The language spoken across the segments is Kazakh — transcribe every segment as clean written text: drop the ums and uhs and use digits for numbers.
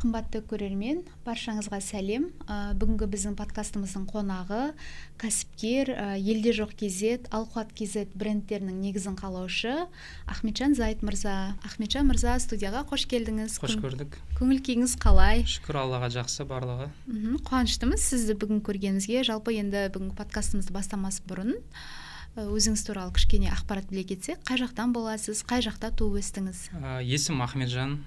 қымбатты көрермен, баршаңызға сәлем. Бүгінгі біздің подкастымыздың қонағы кәсіпкер, елде жоқ KZ, Алқуат KZ брендтерінің негізін қалаушы Ахметжан Зайыт мырза. Ахметжан мырза, студияға қош келдіңіз. Қош көрдік. Көңіл күйіңіз қалай? Шүкір Аллаға, жақсы барлығы. Қуаныштымыз сізді бүгін көргенімізге. Жалпы енді бүгін подкастымызды бастамас бұрын өзіңіз туралы кішкене ақпарат біле кетсек, қай жақтан боласыз, қай жақта туып өстіңіз? Есім Ахметжан,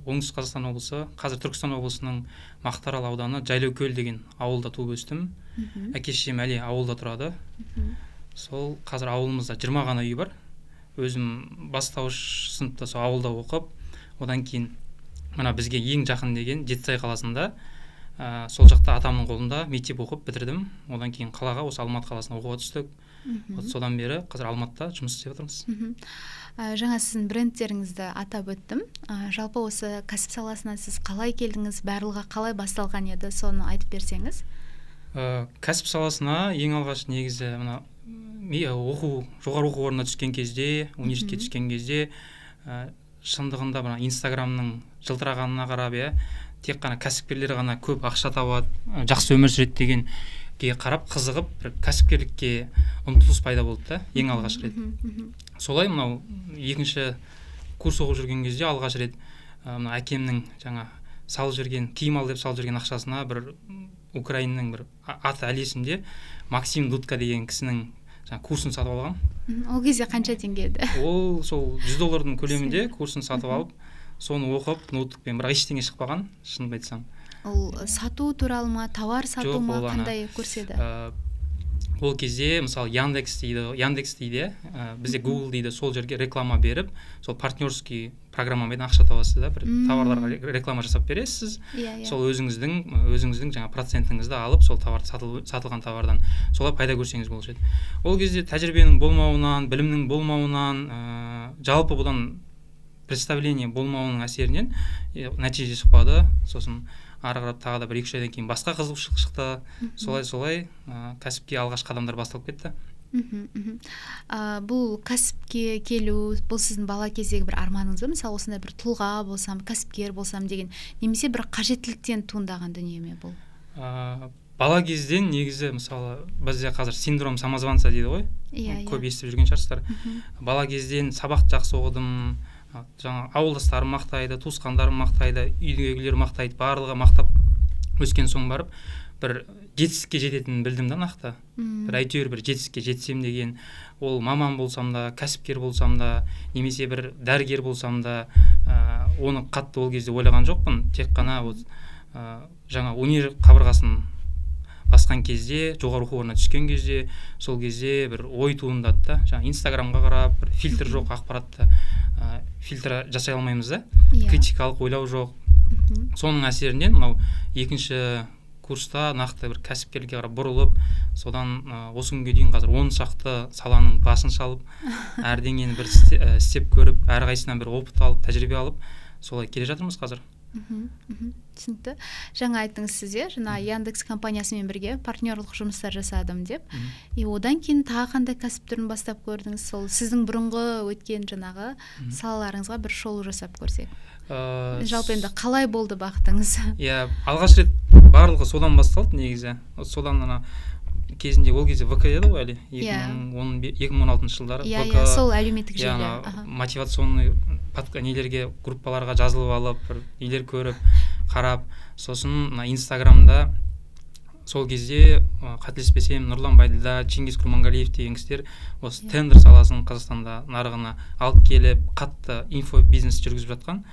оңтүстік Қазақстан облысы, қазір Түркістан облысының Мақтаарал ауданы Жайлаукөл деген ауылда туып өстім. Әке-шешем әлі ауылда тұрады. Сол қазір ауылымызда 20 ғана үй бар. Өзім бастауыш сыныпта сол ауылда оқып, одан кейін мына бізге ең жақын деген Жетісай қаласында, сол жақта атамның қолында мектеп оқып бітірдім. Одан кейін қалаға, осы Алматы қаласына оқуға түстік. Содан бері қазір Алматыда жұмыс істеп отырмыз. Жаңа сіздің брендтеріңізді атап өттім. Жалпы осы кәсіп саласына сіз қалай келдіңіз, барлығы қалай басталған еді, соны айтып берсеңіз? Кәсіп саласына ең алғаш негізі жоғары оқу орнына түскен кезде, университетке түскен кезде, шындығында Инстаграмның жылтырағанына қарап, тек қана кәсіпкерлер ғана көп ақша табады, жақсы өмір сүреді деген қарап қызығып, бір кәсіпкерлікке ұмтылыс пайда болды да, ең алғаш рет. Солай мынау екінші курс оқып жүрген кезде алғаш рет әкемнің жаңа салып жүрген, киім ал деп салып жүрген ақшасына бір Украинаның бір аты әлі есімде, Максим Дудка деген кісінің курсын сатып алған. Ол кезде қанша теңге еді? Ол сол $100 көлемінде курсын сатып алып, соны оқып, ноутбукпен бірақ ештеңе шықпаған, шынымды айтсам. Ол сату туралы ма, товар сату ма, қандай курс еді? Ол кезде мысалы Яндекс дейді, бізде Google дейді, сол жерге реклама беріп, сол партнерский программамен ақша табасыз да, бір товарларға реклама жасап бересіз. Сол өзіңіздің жаңа процентіңізді алып, сол сатылған товардан солай пайда көрсеңіз болушы еді. Ол кезде тәжірибенің болмауынан, білімнің болмауынан, жалпы бұдан представление болмауының әсерінен нәтиже шықпады. Сосын ары қарап тағы да бір 2-3 айдан кейін басқа қызығушылық шықты. Солай кәсіпке алғаш қадамдар басталып кетті. Бұл кәсіпке келу, бұл сіздің бала кездегі бір арманыңыз ба? Мысалы осындай бір тұлға болсам, кәсіпкер болсам деген, немесе бір қажеттіліктен туындаған дүние ме бұл? Бала кезден негізі мысалы бізде қазір синдром самозванца дейді ғой. Көп естіп жүрген шығарсыздар. Бала кезден сабақ жақсы оқыдым. Жаңа ауылдастарым мақтайды, туысқандарым мақтайды, үйдегілер мақтайды, барлығы мақтап өскен соң барып, бір жетістікке жететінін білдім да нақты. Бір әйтеуір бір жетістікке жетсем деген, ол маман болсам да, кәсіпкер болсам да, немесе бір дәрігер болсам да, оны қатты ол кезде ойлаған жоқпын. Тек қана жаңа универ қабырғасын басқан кезде, жоғары оқу орнына түскен кезде, сол кезде бір ой туындады да. Жаңа Инстаграмға қарап, бір фильтр жоқ ақпаратты фильтр жасай алмаймыз да, критикалық ойлау жоқ. Соның әсерінен мынау екінші курста нақты бір кәсіпкерлікке қарап бұрылып, содан осы күнге дейін қазір 10 шақты саланың басын шалып, әрдеңені бір істеп көріп, әрқайсынан бір опыт алып, тәжірибе алып, солай келе жатырмыз қазір. Түсінікті. Жаңа айттыңыз сіз, жаңа Яндекс компаниясымен бірге партнерлық жұмыстар жасадым деп. Одан кейін тағы қандай кәсіп түрін бастап көрдіңіз? Сол сіздің бұрынғы өткен жаңағы салаларыңызға бір шолу жасап көрсек. Жалпы енді қалай болды бақытыңыз? Алғаш рет барлығы содан басталды негізі. Содан кезінде, ол кезде ВК еді ғой әлі, 2016 жылдары. Сол әлеуметтік желі. Мотивационный нелерге, группаларға жазылып алып, нелер көріп, қарап, сосын Инстаграмда сол кезде қателеспесем Нұрлан Байділда, Чингиз Курмангалиев деген кісілер осы тендер саласын Қазақстанда нарығына алып келіп, қатты инфобизнес жүргізіп жатқан.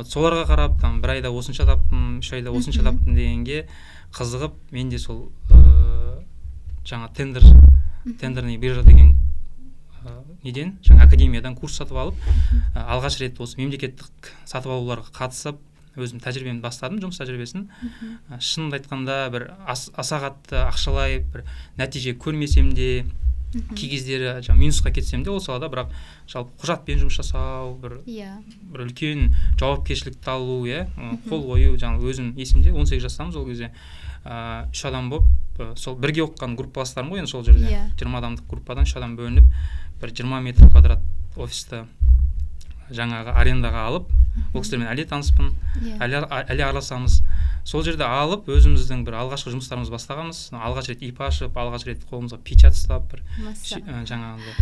Соларға қарап, бір айда осынша таптым, 3 айда осынша таптым дегенге қызығып, мен де сол жаңа тендерный биржа деген неден, жаңа академиядан курс сатып алып, алғаш рет осы мемлекеттік сатып алуларға қатысып, өзім тәжірибемді бастадым, жұмыс тәжірибесін. Шынымды айтқанда бір аса қатты ақшалай бір нәтиже көрмесем де, кей кездері минусқа кетсем де ол салада, бірақ жалпы құжатпен жұмыс жасау, бір үлкен жауапкершілікті алу, қол қою, өзім есімде 18 жастамыз ол кезде. 3 адам болып, сол бірге оқыған группаластарым ғой, сол жерде 20 адамдық группадан 3 адам бөлініп, бір 20 метр квадрат офисті жаңағы арендаға алып, ол кісілермен әлі таныспын, Иә. әлі араласамыз. Сол жерде алып өзіміздің бір алғашқы жұмыстарымыз бастағанбыз. Алғаш рет ИП ашып, алғаш рет қолымызға печать ұстап, бір жаңағындай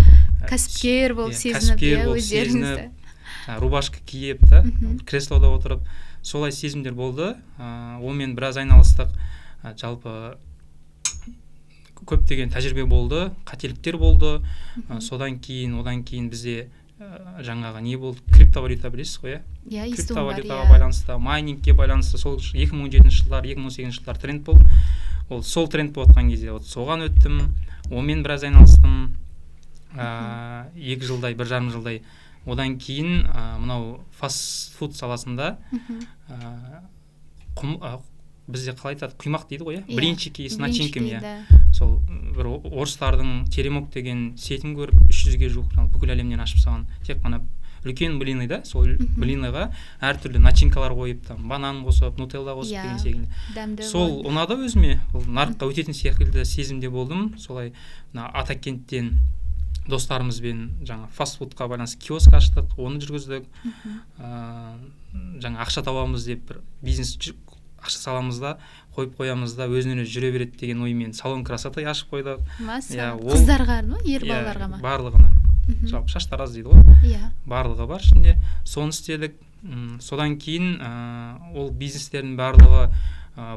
кәсіпкер болып иә, сезініп, кәсіпкер иә, болып өздеріңізді. сезініп, рубашка киіп та, креслода отырып, солай сезімдер болды. Онымен біраз айналыстық. Жалпы көптеген тәжірибе болды, қателіктер болды. Одан кейін бізде жаңағы не болды? Криптовалюта білесіз ғой, иә? Криптовалютаға байланысты, майнингке байланысты сол 2017 жылдар, 2018 жылдар тренд болды. Ол сол тренд болып жатқан кезде соған өттім. Онымен біраз айналыстым. 2 жылдай, 1,5 жылдай. Одан кейін мынау фастфуд саласында бізде қалай айтады, құймақ дейді ғой, блинчики с начинками. Сол бір орыстардың теремок деген сетін көріп 300-ге жуық бүкіл әлемнен ашып салған. Тек қана үлкен блины да, сол блиныға әртүрлі начинкалар қойып, банан қосып, нутелла қосып деген секілді. Сол ұнады өзіме. Ол нарыққа өтетін секілді сезімде болдым. Солай Атакенттен достарымызбен жаңа фастфудқа байланысты киоск аштық, оны жүргіздік. Жаңа ақша табамыз деп бір бизнес ақша саламыз да, қойып қоямыз да, өзінен өзі жүре береді деген оймен салон красоты ашып қойдық. Қыздарға ма, ер балаларға ма? Барлығына. Жалпы шаштараз дейді ғой. Барлығы бар ішінде. Соны істедік. Содан кейін ол бизнестердің барлығы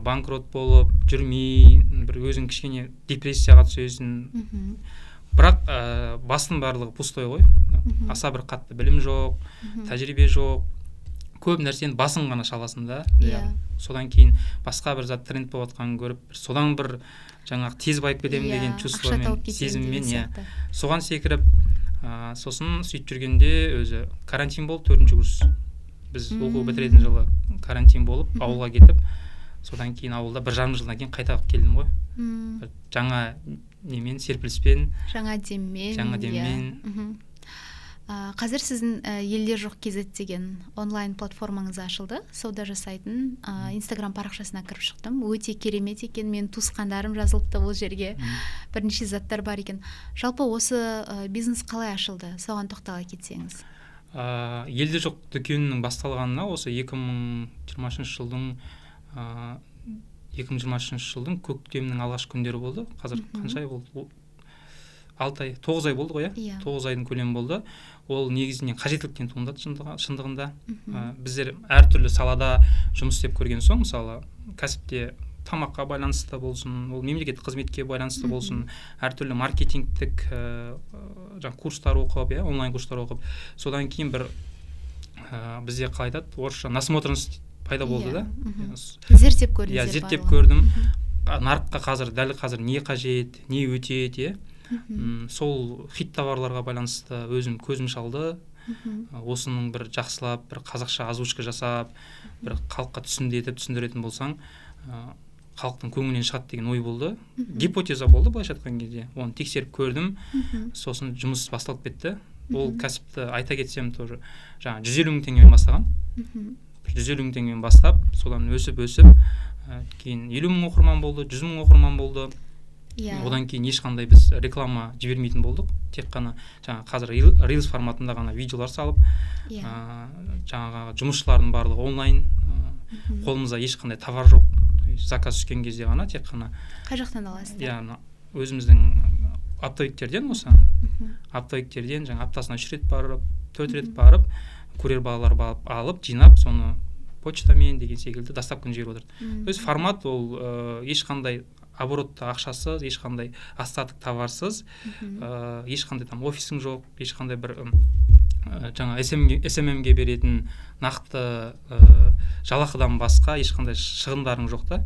банкрот болып, жүрмей, бір өзің кішкене депрессияға түсесің. Бірақ бастың барлығы пустой ғой. Аса бір қатты білім жоқ, тәжірибе жоқ. Көп нәрсені басын ғана шаласың да. Содан кейін басқа бір зат тренд болып жатқанын көріп, содан бір жаңағы тез байып кетемін деген чувствомен, сезіммен, соған секіріп, сосын сөйтіп жүргенде өзі карантин болып 4-ші курс. Біз оқу бітіретін жылы карантин болып, ауылға кетіп, содан кейін ауылда 1,5 жылдан кейін қайта келдім ғой. Жаңа немен, серпіліспен, жаңа деммен. Қазір сіздің елде жоқ кезет деген онлайн платформаңыз ашылды, сауда жасайтын. Инстаграм парақшасына кіріп шықтым. Өте керемет екен, мен туысқандарым жазылыпты ол жерге. Бірнеше заттар бар екен. Жалпы осы бизнес қалай ашылды? Соған тоқтала кетсеңіз. Елде жоқ дүкенінің басталғанына осы 2023 жылдың көктемнің алғашқы күндері болды. Қазір қанша ай болды? 6 ай, 9 ай болды ғой, 9 айдың көлемі болды. Ол негізінен қажеттіліктен туындады шындығында. Біздер әртүрлі салада жұмыс істеп көрген соң, мысалы, кәсіпте тамаққа байланысты болсын, ол мемлекеттік қызметке байланысты болсын, әртүрлі маркетингтік курстар оқып, онлайн курстар оқып, содан кейін бір бізде қалай айтады, орысша насмотренность пайда болды да. Зерттеп көрдіңіздер. Зерттеп көрдім. Нарыққа дәл қазір не қажет, не өтеді, сол хит товарларға байланысты өзім көзім шалды. Осының бір жақсылап, бір қазақша озвучка жасап, бір халыққа түсіндіретін болсаң, халықтың көңілінен шығады деген ой болды. Гипотеза болды былайша айтқан кезде. Оны тексеріп көрдім. Сосын жұмыс басталып кетті. Ол кәсіпті айта кетсем тоже жаңа 150 мың теңгемен бастаған. 150 мың теңгемен бастап, содан өсіп, кейін 50 мың оқырман болды, 100 мың оқырман болды. Одан кейін ешқандай біз реклама жібермейтін болдық. Тек қана қазір Reels форматында ғана видеолар салып, жаңағы жұмысшылардың барлығы онлайн, қолымызда ешқандай товар жоқ. Заказ түскен кезде ғана тек қана. Қай жақтан аласыздар? Өзіміздің оптовиктерден осы. Оптовиктерден аптасына 3 рет барып, 4 рет барып, курьер балалар алып, жинап, соны почтамен деген секілді доставканы жіберіп отырды. То есть формат ол ешқандай оборотты ақшасыз, ешқандай остаток товарсыз, ешқандай там офисің жоқ, ешқандай бір жаңа SMM-ге беретін нақты жалақыдан басқа ешқандай шығындарың жоқ та.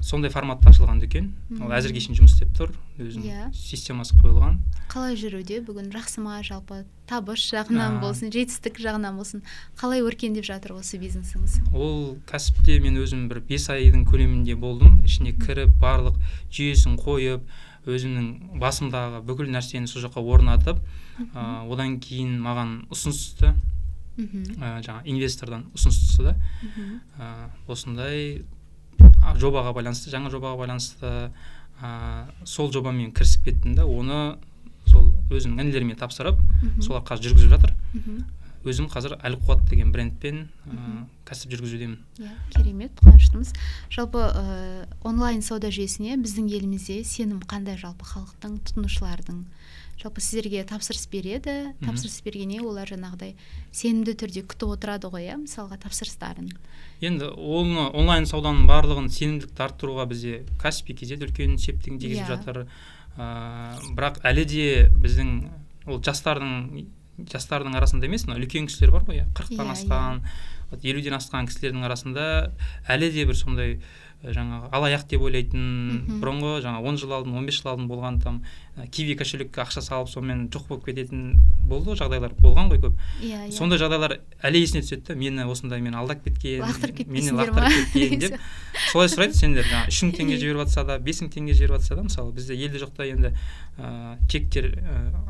Сондай форматта ашылған дүкен. Ол әзірге шейін жұмыс істеп тұр. Өзінің системасы қойылған. Қалай жүруде? Бүгін жақсы ма, жалпы табыс жағынан болсын, жетістік жағынан болсын, қалай өркендеп жатыр осы бизнесіңіз? Ол кәсіпте мен өзім бір 5 айдың көлемінде болдым. Ішіне кіріп, барлық жүйесін қойып, өзімнің басымдағы бүкіл нәрсені сол жаққа орнатып, одан кейін маған ұсыныс түсті. Жаңа инвестордан ұсыныс түсті да. Осындай жобаға байланысты, жаңа жобаға байланысты сол жобамен кірісіп кеттім да, оны сол өзімнің інілеріме тапсырып, солар қазір жүргізіп жатыр. өзім қазір Әлқуат деген брендпен кәсіп жүргізудемін. Керемет, қуаныштымыз. Жалпы онлайн сауда жүйесіне біздің елімізде сенім қандай, жалпы халықтың, тұтынушылардың? Жалпы сіздерге тапсырыс береді, тапсырыс бергенде олар жаңағыдай сенімді түрде күтіп отырады ғой, мысалға тапсырыстарын. Енді оны онлайн сауданың барлығын сенімдікті арттыруға бізде Каспий KZ үлкен септігін тигізіп жатыр. Бірақ әлі де біздің ол жастардың арасында емес, үлкен кісілер бар ғой, 40-тан асқан, 50-ден асқан кісілердің арасында әлі де бір сондай жаңағы алаяқ деп ойлайтын, бұрынғы жаңа 10 жыл алдын, 15 жыл алдын болған там киви кошелекке ақша салып сонымен жоқ болып кететін болды, жағдайлар болған ғой көп. Сондай жағдайлар әлі есіне түседі, мені осындай мен алдап кеткен, мені лақтырып кеткен деп. Солай сұрайды, сендер 3.000 теңге жіберіп жатса да, 5.000 теңге жіберіп жатса да, мысалы бізде елде жоқта енді чектер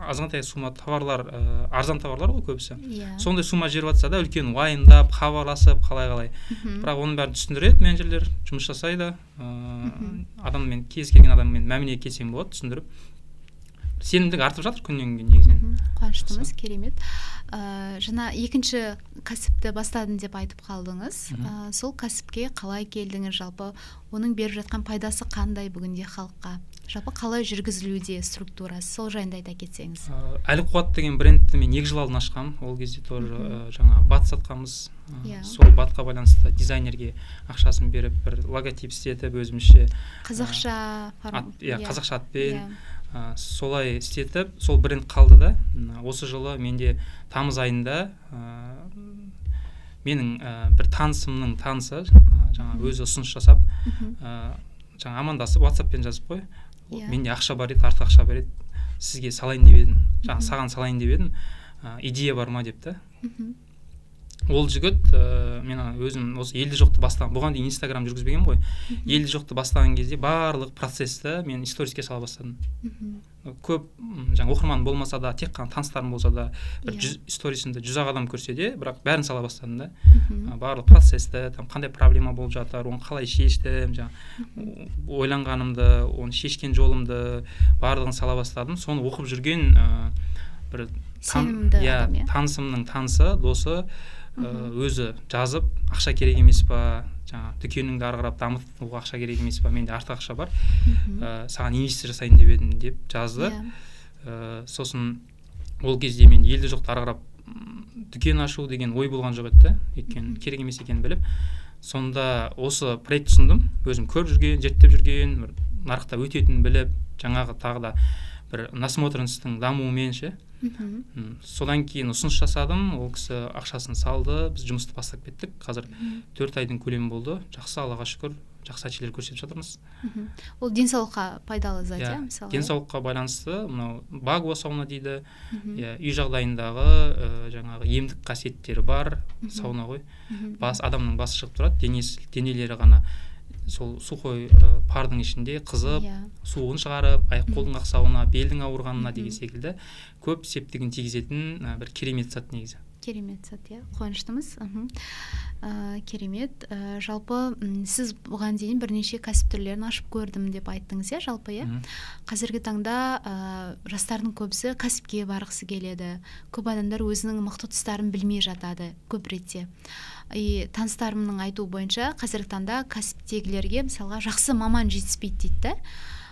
азғантай сумма товарлар, арзан товарлар ғой көбісі. Сондай сумма жіберіп жатса да үлкен уайымдап, хабарласып, қалай. Бірақ оның бәрін түсіндіреді менеджерлер, жұмыс жасайды. Адаммен, кез келген адаммен мәмілеге келсең болады, түсіндіріп. Сенімдік артып жатыр күннен күнге негізінен. Қуаныштымыз, керемет. Жаңа екінші кәсіпті бастадым деп айтып қалдыңыз. Сол кәсіпке қалай келдіңіз, жалпы оның беріп жатқан пайдасы қандай бүгінде халыққа? Жалпы қалай жүргізілуде структурасы, сол жайында айта кетсеңіз. Әлқуат деген брендті мен 2 жыл алдын ашқам. Ол кезде тоже жаңа бат сатқанбыз. Сол батқа байланысты дизайнерге ақшасын беріп, бір логотип істетіп өзімізше қазақша атпен солай істетіп, сол бренд қалды да. Осы жылы менде тамыз айында менің бір танысымның танысы жаңа өзі ұсыныс жасап, жаңа амандасып WhatsApp-пен жазып қой. Менде ақша бар еді, артық ақша бар еді. Сізге салайын деп едім, жаңа саған салайын деп едім. Идея бар ма депті. Ол жігіт мен өзім осы елді жоқты бастаған, бұған дейін Instagram жүргізбеген ғой. Елді жоқты бастаған кезде барлық процессті мен сториске сала бастадым. Көп жаңа оқырман болмаса да, тек қана таныстарым болса да, бір сторисінде 100 адам көрсе де, бірақ бәрін сала бастадым да. Барлық процессті, қандай проблема болып жатыр, оны қалай шештім, ойланғанымды, оны шешкен жолымды барлығын сала бастадым. Соны оқып жүрген бір танысымның танысы, досы өзі жазып, ақша керек емес па, жаңа дүкеніңді ары қарап дамытуға ақша керек емес па, менде артық ақша бар, саған инвестиция жасайын деп едім деп жазды. Сосын ол кезде мен елді жоқты ары қарап дүкен ашу деген ой болған жоқ еді, өйткені керек емес екенін біліп. Сонда осы проект ұсындым, өзім көріп жүрген, зерттеп жүрген, нарықта өтетінін біліп, жаңағы тағы да бір насмотренностьтың дамуымен ше. Содан кейін ұсыныс жасадым, ол кісі ақшасын салды, біз жұмысты бастап кеттік. Қазір 4 айдың көлемі болды. Жақсы, Аллаға шүкір, жақсы нәтижелер көрсетіп жатырмыз. Ол денсаулыққа пайдалы зат, мысалы? Денсаулыққа байланысты, мынау багуа сауна дейді. Үй жағдайындағы жаңағы емдік қасиеттері бар сауна ғой. Адамның басы шығып тұрады, денелері ғана сол сухой пардың ішінде қызып, суын шығарып, аяқ-қолдың ақсауына, белдің ауырғанына деген секілді көп септігін тигізетін бір керемет зат негізі. Керемет зат, қуаныштымыз. Керемет. Жалпы сіз бұған дейін бірнеше кәсіп түрлерін ашып көрдім деп айттыңыз, жалпы, қазіргі таңда жастардың көбісі кәсіпке барғысы келеді. Көп адамдар өзінің мықты тұстарын білмей жатады көп ретте. Таныстарымның айтуы бойынша қазіргі таңда кәсіптегілерге мысалға жақсы маман жетіспейді дейді.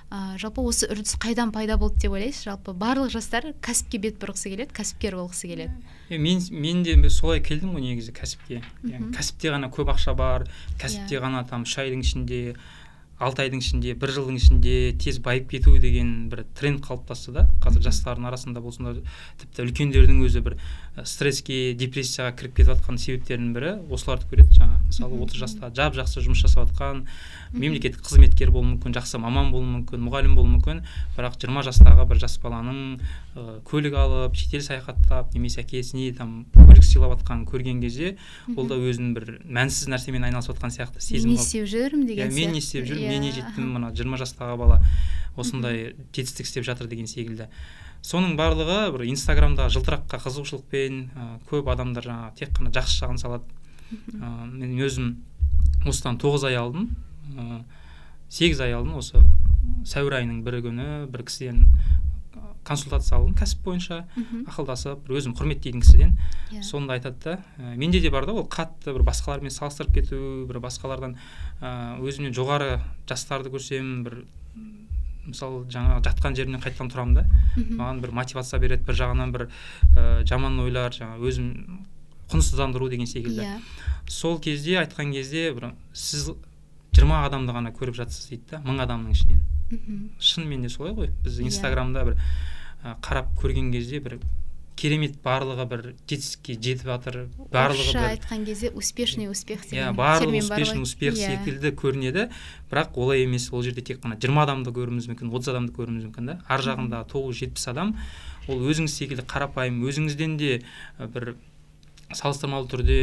Жалпы осы үрдіс қайдан пайда болды деп ойлайсыз? Жалпы барлық жастар кәсіпке бет бұрғысы келеді, кәсіпкер болғысы келеді. Мен де солай келдім ғой негізі кәсіпке. Кәсіпте ғана көп ақша бар, кәсіпте ғана 3 айдың ішінде, 6 айдың ішінде, 1 жылдың ішінде тез байып кету деген бір тренд қалыптасты да. Қазір жастардың арасында болсын да, тіпті үлкендердің өзі бір стресске, депрессияға кіріп кетіп жатқан себептерінің бірі осыларды көреді. Жаңа мысалы 30 жаста жақсы жұмыс жасап жатқан, мемлекеттік қызметкер болуы мүмкін, жақсы маман болуы мүмкін, мұғалім болуы мүмкін, бірақ 20 жастағы бір жас баланың көлік алып, шетел саяхаттап, немесе әкесіне көлік сыйлап жатқанын көрген кезде, ол да өзінің бір мәнсіз нәрсемен айналысып жатқан сияқты сезім. Мен не істеп жүрмін деген сияқты. Мен не істеп жүрмін, мен не жеттім, мына 20 жастағы бала осындай жетістік істеп жатыр деген секілді. Соның барлығы бір Инстаграмдағы жылтыраққа қызығушылықпен көп адамдар жаңа тек қана жақсы жағын салады. Мен өзім осыдан 9 ай алдым, 8 ай алдым, осы сәуір айының 1 күні бір кісіден консультация алдым кәсіп бойынша, ақылдасып, бір өзім құрметтейтін кісіден. Сонда айтады да, менде де бар да, ол қатты бір басқалармен салыстырып кету, бір басқалардан өзімнен жоғары жастарды көрсем, бір мысалы жаңағы жатқан жерімнен қайтадан тұрамын да, маған бір мотивация береді, бір жағынан бір жаман ойлар, жаңа өзім құнсыздандыру деген секілді. Сол кезде айтқан кезде бір сіз 20 адамды ғана көріп жатсыз дейді да, 1000 адамның ішінен. Шынымен де солай ғой. Біз Инстаграмда бір қарап көрген кезде бір керемет барлығы бір жетістікке жетіп жатыр, барлығы бір айтқан кезде успешный успех деген барлығы успешный успех секілді көрінеді, бірақ олай емес. Ол жерде тек қана 20 адамды көруіміз мүмкін, 30 адамды көруіміз мүмкін да. Ар жағында 970 адам, ол өзіңіз секілді қарапайым, өзіңізден де бір салыстырмалы түрде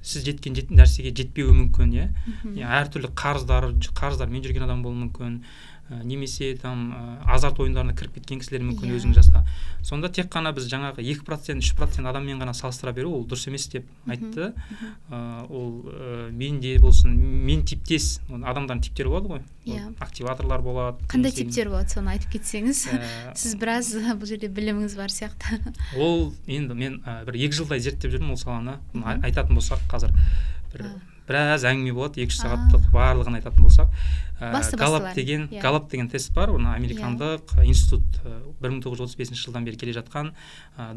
сіз жеткен нәрсеге жетпеуі мүмкін, әртүрлі қарыздармен жүрген адам болуы мүмкін, немесе там азарт ойындарына кіріп кеткен кісілер мүмкін өзің жаста. Сонда тек қана біз жаңағы 2%, 3% адаммен ғана салыстыра беру, ол дұрыс емес деп айтты. Ол менде болсын, мен типтес, адамдардың типтері болады ғой, активаторлар болады. Қандай типтер болады, соны айтып кетсеңіз? Сіз біраз бұл жерде біліміңіз бар сияқты. Ол енді мен бір 2 жылдай зерттеп жүрмін ол саланы. Айтатын болсақ қазір біраз әңгіме болады, 2 сағаттық барлығын айтатын болсақ. Галлап деген тест бар, оны американдық институт 1935 жылдан бері келе жатқан,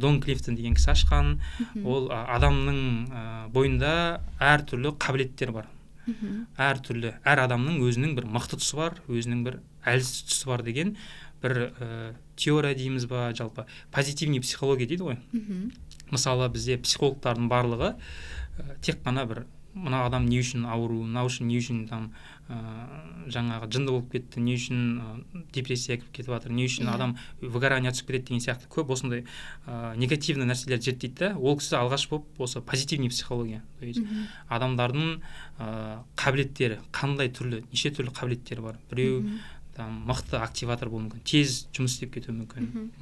Дон Клифтон деген кісі ашқан. Ол адамның бойында әртүрлі қабілеттер бар. Әртүрлі, әр адамның өзінің бір мықты тұсы бар, өзінің бір әлсіз тұсы бар деген бір теория дейміз ба, жалпы позитивный психология дейді ғой. Мысалы бізде психологтардың барлығы тек қана бір мына адам не үшін ауру, мына үшін не үшін там жаңағы жынды болып кетті, не үшін депрессия кіріп кетіп жатыр, не үшін адам выгорание түсіп кетеді деген сияқты көп осындай негативный нәрселерді зерттейді да. Ол кісі алғаш болып осы позитивный психология, то есть адамдардың қабілеттері қандай түрлі, неше түрлі қабілеттері бар. Біреу там мықты активатор болуы мүмкін, тез жұмыс істеп кетуі мүмкін.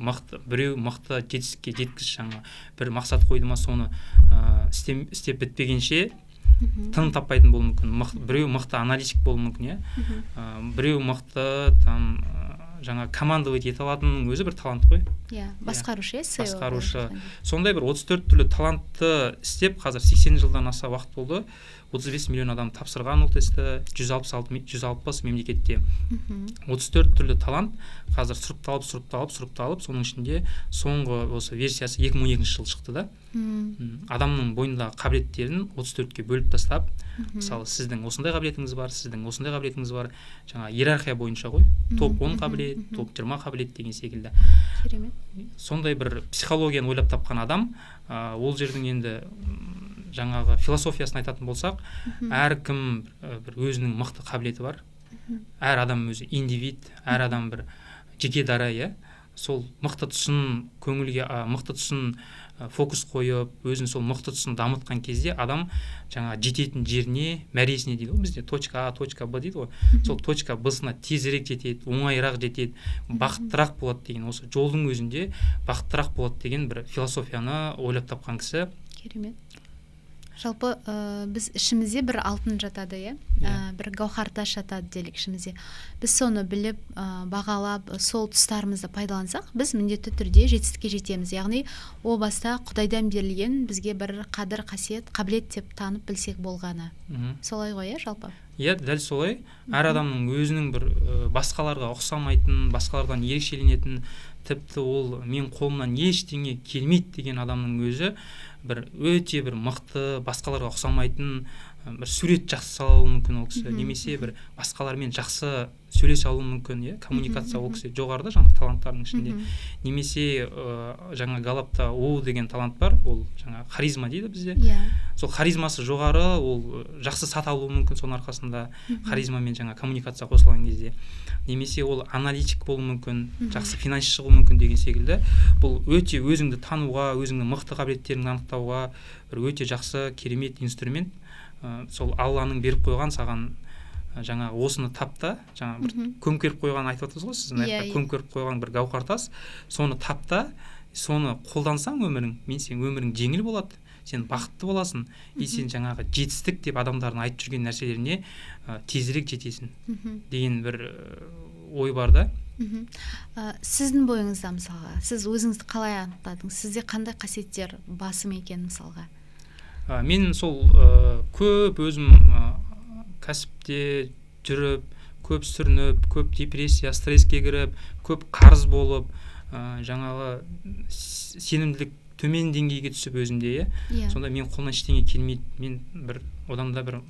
Біреу мықты жетістікке жеткіш, жаңа бір мақсат қойды ма, соны істеп бітпегенше тыным таппайтын болуы мүмкін. Біреу мықты аналитик болуы мүмкін, біреу мықты там жаңа командовать ете алатынның өзі бір талант қой. Басқарушы, басқарушы. Сондай бір 34 түрлі талантты істеп, қазір 80 жылдан аса уақыт болды. 35 миллион адам тапсырған ол тестті, 160 мемлекетте. 34 түрлі талант қазір сұрыпталып, соның ішінде соңғы осы версиясы 2012 жыл шықты да. Адамның бойындағы қабілеттерін 34-ке бөліп тастап, мысалы сіздің осындай қабілетіңіз бар, сіздің осындай қабілетіңіз бар, жаңа иерархия бойынша ғой, топ 10 қабілет, топ 20 қабілет деген секілді. Сондай бір психологияны ойлап тапқан адам, ол жердің енді жаңағы философиясын айтатын болсақ, әркім бір өзінің мықты қабілеті бар. Әр адам өзі индивид, әр адам бір жеке дара, сол мықты тұсын көңілге, мықты тұсын фокус қойып, өзін сол мықты тұсын дамытқан кезде адам жаңа жететін жеріне, мәресіне дейді ғой, бізде точка А, точка Б дейді ғой. Сол точка Б-сына тезірек жетеді, оңайырақ жетеді, бақыттырақ болады деген, осы жолдың өзінде бақыттырақ болады деген бір философияны ойлап тапқан кісі. Керемет. Жалпы біз ішімізде бір алтын жатады, бір гауһар тас жатады делік ішімізде. Біз соны біліп, бағалап, сол тұстарымызды пайдалансақ, біз міндетті түрде жетістікке жетеміз. Яғни о баста Құдайдан берілген бізге бір қадір, қасиет, қабілет деп танып білсек болғаны. Солай ғой, жалпы? Дәл солай. Әр адамның өзінің бір басқаларға ұқсамайтын, басқалардан ерекшеленетін, тіпті ол мен қолымнан ештеңе келмейді деген адамның өзі бір өте бір мықты, басқаларға ұқсамайтын бір сурет жақсы салуы мүмкін ол кісі, немесе бір басқалармен жақсы сөйлесе алуы мүмкін, коммуникация ол кісі жоғарыда жаңа таланттардың ішінде. Немесе жаңа Галлапта O деген талант бар, ол жаңа харизма дейді бізде. Сол харизмасы жоғары, ол жақсы сат алуы мүмкін соның арқасында, харизмамен жаңа коммуникация қосылған кезде. Немесе ол аналитик болуы мүмкін, жақсы финансшы болуы мүмкін деген секілді. Бұл өте өзіңді тануға, өзіңнің мықты қабілеттеріңді анықтауға бір өте жақсы керемет инструмент. Сол Алланың беріп қойған саған жаңа осыны тапта, жаңа бір көмкеріп қойған айтып отырсыз ғой, сіздің көмкеріп қойған бір гауһар тас, соны тапта, соны қолдансаң өмірің, мен сен өмірің жеңіл болады. сен бақытты боласың, и сен жаңағы жетістік деп адамдардың айтып жүрген нәрселеріне тезірек жетесің деген бір ой бар да. Сіздің бойыңызда мысалға сіз өзіңізді қалай анықтадыңыз? Сізде қандай қасиеттер басым екен мысалға? Мен сол көп өзім кәсіпте жүріп, көп сүрініп, көп депрессия, стресске кіріп, көп қарыз болып, жаңағы сенімділік төмен деңгейге түсіп өзімде, сонда мен қолымнан ештеңе келмейді, мен бір одан да бір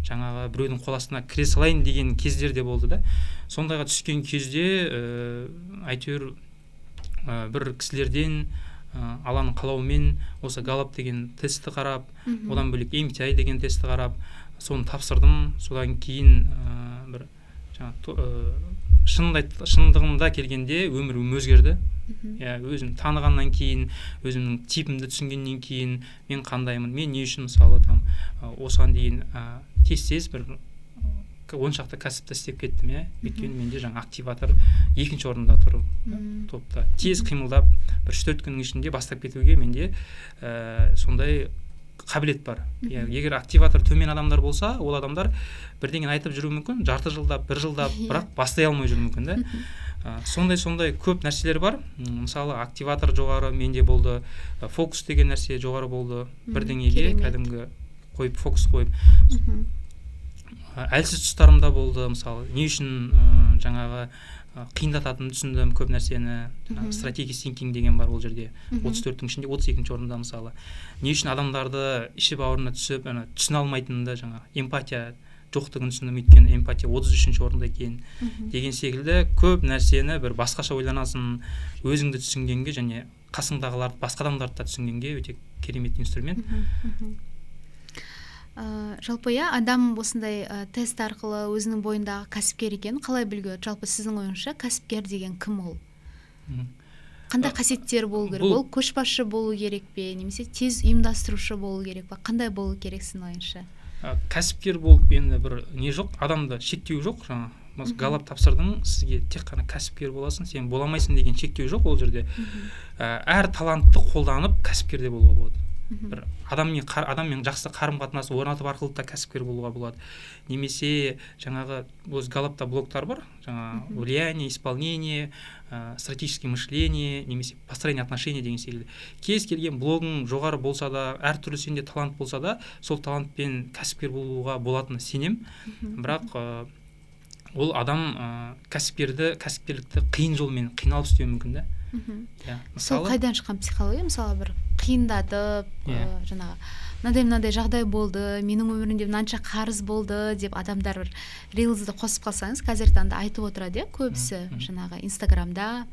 жаңағы біреудің қол астына кіре салайын деген кездер де болды да. Сондайға түскен кезде әйтеуір бір кісілерден Алланың қалауымен осы Галлап деген тестті қарап, одан бөлек MBTI деген тестті қарап, соны тапсырдым. Содан кейін бір шындығында келгенде өмірім өзгерді. Өзім танығаннан кейін, өзімнің типімді түсінгеннен кейін, мен қандаймын, мен не үшін мысалы осыған дейін тез бір 10 шақты кәсіпті істеп кеттім, өйткені менде жаңа активатор екінші орында тұр топта. Тез қимылдап, бір 3-4 күннің ішінде бастап кетуге менде сондай қабілет бар. Егер активатор төмен адамдар болса, ол адамдар бірдеңені айтып жүру мүмкін, жарты жылдап, бір жылдап, бірақ бастай алмай жүру мүмкін да. Сондай көп нәрселер бар. Мысалы, активатор жоғары менде болды, фокус деген нәрсе жоғары болды. Бірдеңеге кәдімгі қойып, фокус қойып. Әлсіз тұстарымда болды, мысалы, не үшін жаңағы қиындататынын түсіндім көп нәрсені. Strategic thinking деген бар ол жерде. 34-тің ішінде 32-ші орында мысалы. Не үшін адамдарды іші бауырына түсіп, түсіне алмайтынында жаңа эмпатия жоқтығын түсіндім, өйткені эмпатия 33-ші орында екен деген секілді көп нәрсені бір басқаша ойланасың, өзіңді түсінгенге және қасыңдағыларды, басқа адамдарды да түсінгенге өте керемет инструмент. Жалпы адам осындай тест арқылы өзінің бойындағы кәсіпкер екенін қалай білуге? Жалпы сіздің ойыңызша кәсіпкер деген кім ол? Қандай қасиеттер болу керек? Ол көшбасшы болу керек пе, немесе тез ұйымдастырушы болу керек пе? Қандай болу керек сіздің ойыңызша? Кәсіпкер болып енді бір не жоқ, адамда шектеу жоқ. Жаңа Галлап тапсырдың, сізге тек қана кәсіпкер боласың, сен бола алмайсың деген шектеу жоқ ол жерде. Әр талантты қолданып кәсіпкер де болуға болады. Бір адаммен жақсы қарым-қатынас орнатып арқылы да кәсіпкер болуға болады. Немесе жаңағы өз Галлапта блоктар бар, жаңа влияние, исполнение, стратегическое мышление, немесе построение отношений деген секілді. Кез келген блогың жоғары болса да, әртүрлі сенде талант болса да, сол талантпен кәсіпкер болуға болатынына сенем. Бірақ ол адам кәсіпкерлікті қиын жолмен қиналып істеуі мүмкін да. Сол қайдан шыққан психология? Мысалы бір қиындатып, жаңағы мынандай жағдай болды, менің өмірімде мынанша қарыз болды деп адамдар бір рилзді қосып қалсаңыз, қазіргі таңда айтып отырады, көбісі жаңағы Инстаграмда.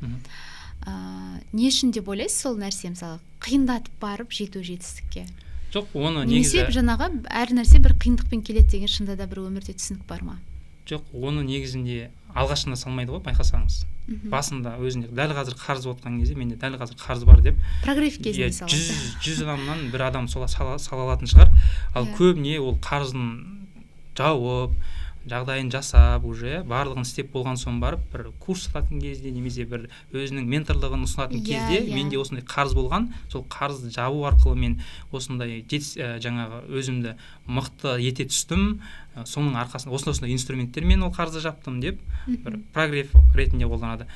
Не үшін деп ойлайсыз сол нәрсе, мысалы қиындатып барып жету жетістікке? Жоқ, оны негізі немесе жаңағы әр нәрсе бір қиындықпен келеді деген шынында да бір өмірде түсінік бар ма? Жоқ, оны негізінде алғашында салмайды ғой, байқасаңыз. Басында өзінде дәл қазір қарыз отқан кезде менде дәл қазір қарыз бар деп прогресс кезінде салады. 100 адамнан бір адам сола сала алатын шығар. Ал көбіне ол қарызын жауып, жағдайын жасап, уже барлығын істеп болған соң барып бір курс сататын кезде, немесе бір өзінің менторлығын ұсынатын кезде менде осындай қарыз болған, сол қарызды жабу арқылы мен осындай жаңағы өзімді мықты ете түстім. Соның арқасында осындай инструменттермен ол қарызды жаптым деп бір прогресс ретінде қолданады.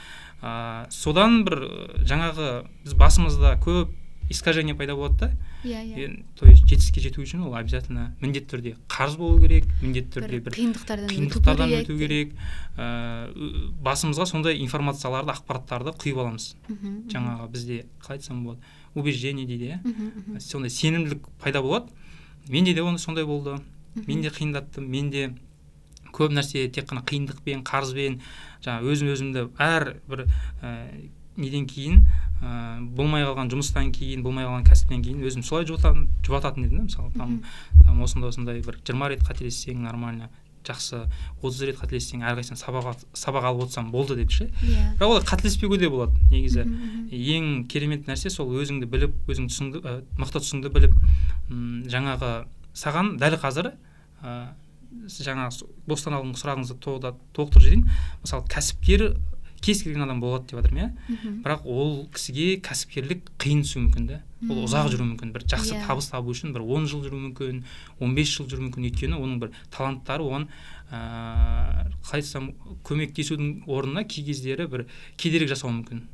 Содан бір жаңағы біз басымызда көп искажение пайда болады да. То есть жетістікке жету үшін ол обязательно міндетті түрде қарыз болу керек, міндетті түрде бір қиындықтардан өту керек. Басымызға сондай информацияларды, ақпараттарды құйып аламыз. Жаңағы бізде қалай айтсам болады, убеждение дейді, сондай сенімділік пайда болады. Менде де оны сондай болды. Мен де қиындаттым, мен де көп нәрсе тек қана қиындықпен, қарызбен, жаңа өзімді әр бір неден кейін, болмай қалған жұмыстан кейін, болмай қалған кәсіптен кейін өзім солай жұбататын едім. Мысалы, осындай бір 20 рет қателессең нормально, жақсы, 30 рет қателессең әрқайсысын сабақ алып отырсам болды деп ше. Бірақ ол қателеспеуге де болады. Негізі ең керемет нәрсе сол өзіңді біліп, өзің мықты тұсыңды біліп, жаңағы саған дәл қазір жаңа бостан алдыңғы сұрағыңызды толықтырып жіберейін. Мысалы, кәсіпкер кез келген адам болады деп жатырмын, иә. Бірақ ол кісіге кәсіпкерлік қиын түсуі мүмкін да. Ол ұзақ жүруі мүмкін. Бір жақсы табыс табу үшін бір 10 жыл жүруі мүмкін, 15 жыл жүруі мүмкін. Өйткені оның бір таланттары оған қалай айтсам көмектесудің орнына кей кездері бір кедергі жасауы мүмкін.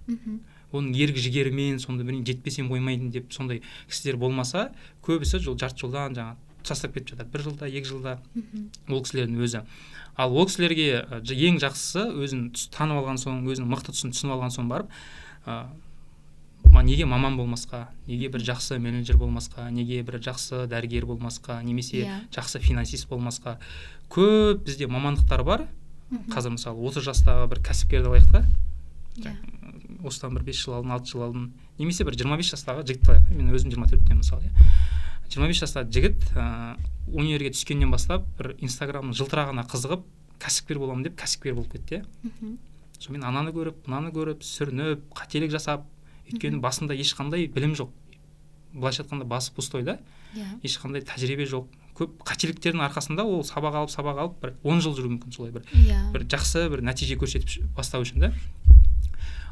Оның ерік жігерімен сонда бір жетпесем қоймайтын деп сондай кісілер болмаса, көбісі жарты жолдан жаңа тастап кетіп жатады. 1 жылда, 2 жылда ол кісілердің өзі. Ал ол кісілерге ең жақсысы өзін танып алған соң, өзінің мықты тұсын түсініп алған соң барып, неге маман болмасқа, неге бір жақсы менеджер болмасқа, неге бір жақсы дәрігер болмасқа, немесе жақсы финансист болмасқа. Көп бізде мамандықтар бар. Қазір мысалы 30 жастағы бір кәсіпкерді алайық та. Осыдан бір 5 жыл алдын, 6 жыл алдын, немесе бір 25 жастағы жігітті алайық. Мен өзім 24-тен мысалы. 25 жастағы жігіт универге түскеннен бастап бір Инстаграмның жылтырағына қызығып, кәсіпкер боламын деп кәсіпкер болып кетті. Сонымен ананы көріп, мынаны көріп, сүрініп, қателік жасап, өйткені басында ешқандай білім жоқ. Былайша айтқанда басы пустой да. Ешқандай тәжірибе жоқ. Көп қателіктердің арқасында ол сабақ алып бір 10 жыл жүру мүмкін солай бір жақсы бір нәтиже көрсетіп бастау үшін да.